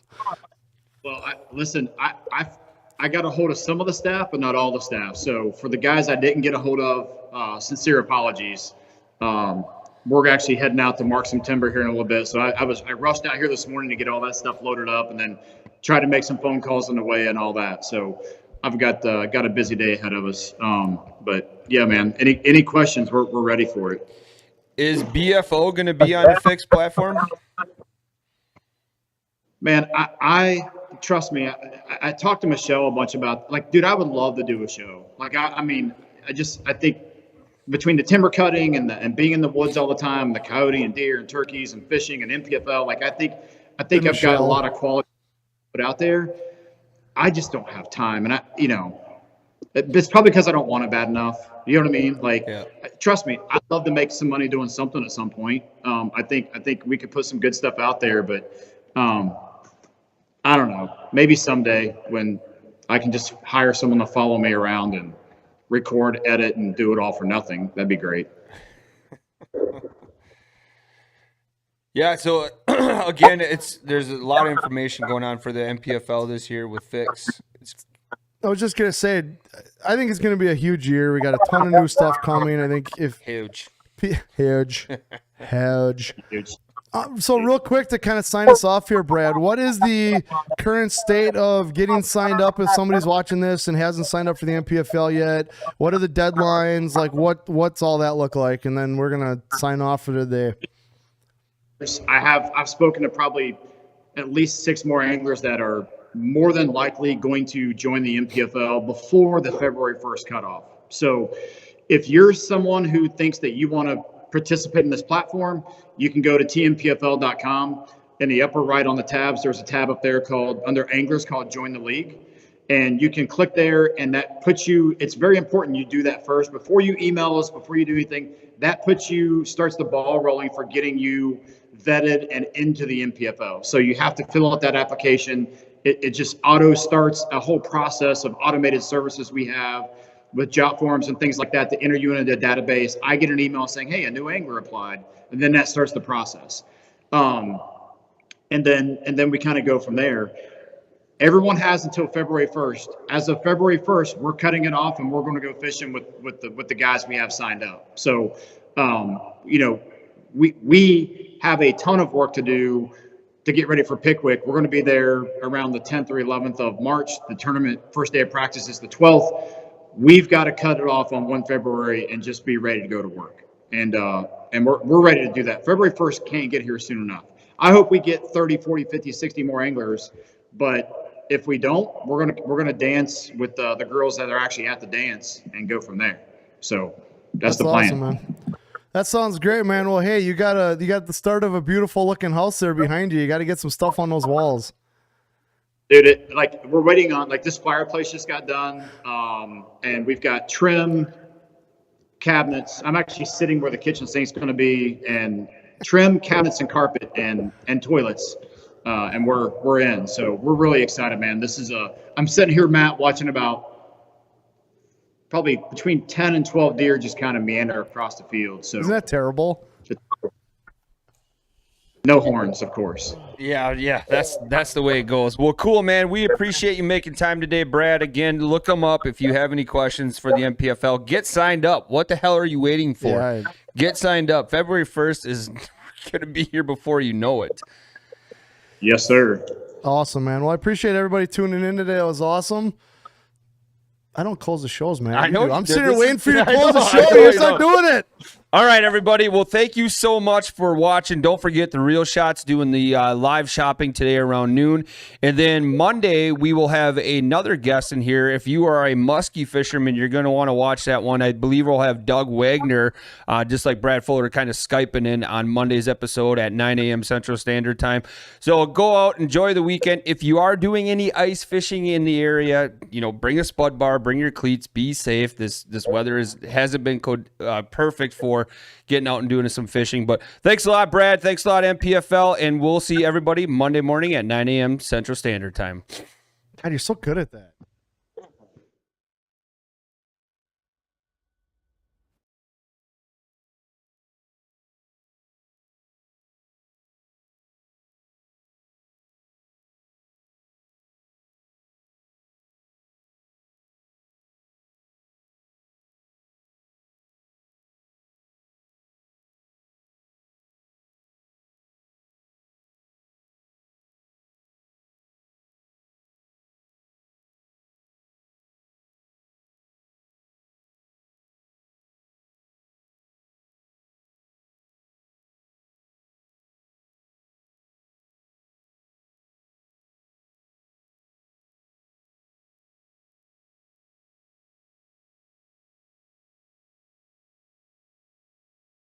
Well, listen, I got a hold of some of the staff, but not all the staff. So for the guys I didn't get a hold of, sincere apologies. We're actually heading out to mark some timber here in a little bit. So I rushed out here this morning to get all that stuff loaded up and then try to make some phone calls on the way and all that. So I've got a busy day ahead of us. But yeah, man, any questions, we're ready for it. Is BFO going to be on the Fix platform? Man, I trust me. I talked to Michelle a bunch about, like, dude, I would love to do a show. Like, I think between the timber cutting and being in the woods all the time, the coyote and deer and turkeys and fishing and MPFL, like, I think I've got a lot of quality put out there. I just don't have time, and it's probably because I don't want it bad enough. You know what I mean? Like, yeah. Trust me, I'd love to make some money doing something at some point. I think we could put some good stuff out there, but I don't know. Maybe someday when I can just hire someone to follow me around and record, edit, and do it all for nothing. That'd be great. Yeah. So again, there's a lot of information going on for the MPFL this year with Fix. I was just gonna say, I think it's gonna be a huge year. We got a ton of new stuff coming. I think huge. So real quick to kind of sign us off here, Brad, what is the current state of getting signed up if somebody's watching this and hasn't signed up for the MPFL yet? What are the deadlines? Like what's all that look like? And then we're going to sign off for today. I've spoken to probably at least 6 more anglers that are more than likely going to join the MPFL before the February 1st cutoff. So if you're someone who thinks that you want to participate in this platform, you can go to tmpfl.com. In the upper right on the tabs, there's a tab up there under anglers called Join the League. And you can click there, and that puts you, it's very important you do that first. Before you email us, before you do anything, that starts the ball rolling for getting you vetted and into the MPFL. So you have to fill out that application. It just auto starts a whole process of automated services we have with job forms and things like that to enter you into the database. I get an email saying, hey, a new angler applied. And then that starts the process. And then we kind of go from there. Everyone has until February 1st. As of February 1st, we're cutting it off and we're going to go fishing with the guys we have signed up. So, we have a ton of work to do to get ready for Pickwick. We're going to be there around the 10th or 11th of March. The tournament first day of practice is the 12th. We've got to cut it off on 1 February and just be ready to go to work. And we're ready to do that. February 1st can't get here soon enough. I hope we get 30, 40, 50, 60 more anglers, but if we don't, we're gonna dance with the girls that are actually at the dance and go from there. So that's the plan. Awesome, man. That sounds great, man. Well, hey, you got the start of a beautiful looking house there behind you. You got to get some stuff on those walls. Dude, we're waiting on, this fireplace just got done, and we've got trim, cabinets. I'm actually sitting where the kitchen sink's going to be, and trim, cabinets, and carpet, and toilets, and we're in. So we're really excited, man. I'm sitting here, Matt, watching about probably between 10 and 12 deer just kind of meander across the field. So isn't that terrible? No horns, of course. Yeah, that's the way it goes. Well, cool, man. We appreciate you making time today, Brad. Again, look them up if you have any questions for the MPFL. Get signed up. What the hell are you waiting for? Yeah. Get signed up. February 1st is going to be here before you know it. Yes, sir. Awesome, man. Well, I appreciate everybody tuning in today. It was awesome. I don't close the shows, man. I know. I'm sitting here waiting for you to close the show. You're not doing it. All right, everybody. Well, thank you so much for watching. Don't forget the Real Shots doing the live shopping today around noon. And then Monday, we will have another guest in here. If you are a muskie fisherman, you're going to want to watch that one. I believe we'll have Doug Wagner, just like Brad Fuller, kind of Skyping in on Monday's episode at 9 a.m. Central Standard Time. So go out, enjoy the weekend. If you are doing any ice fishing in the area, bring a spud bar, bring your cleats, be safe. This weather hasn't been perfect for getting out and doing some fishing. But thanks a lot, Brad. Thanks a lot, MPFL. And we'll see everybody Monday morning at 9 a.m. Central Standard Time. God, you're so good at that.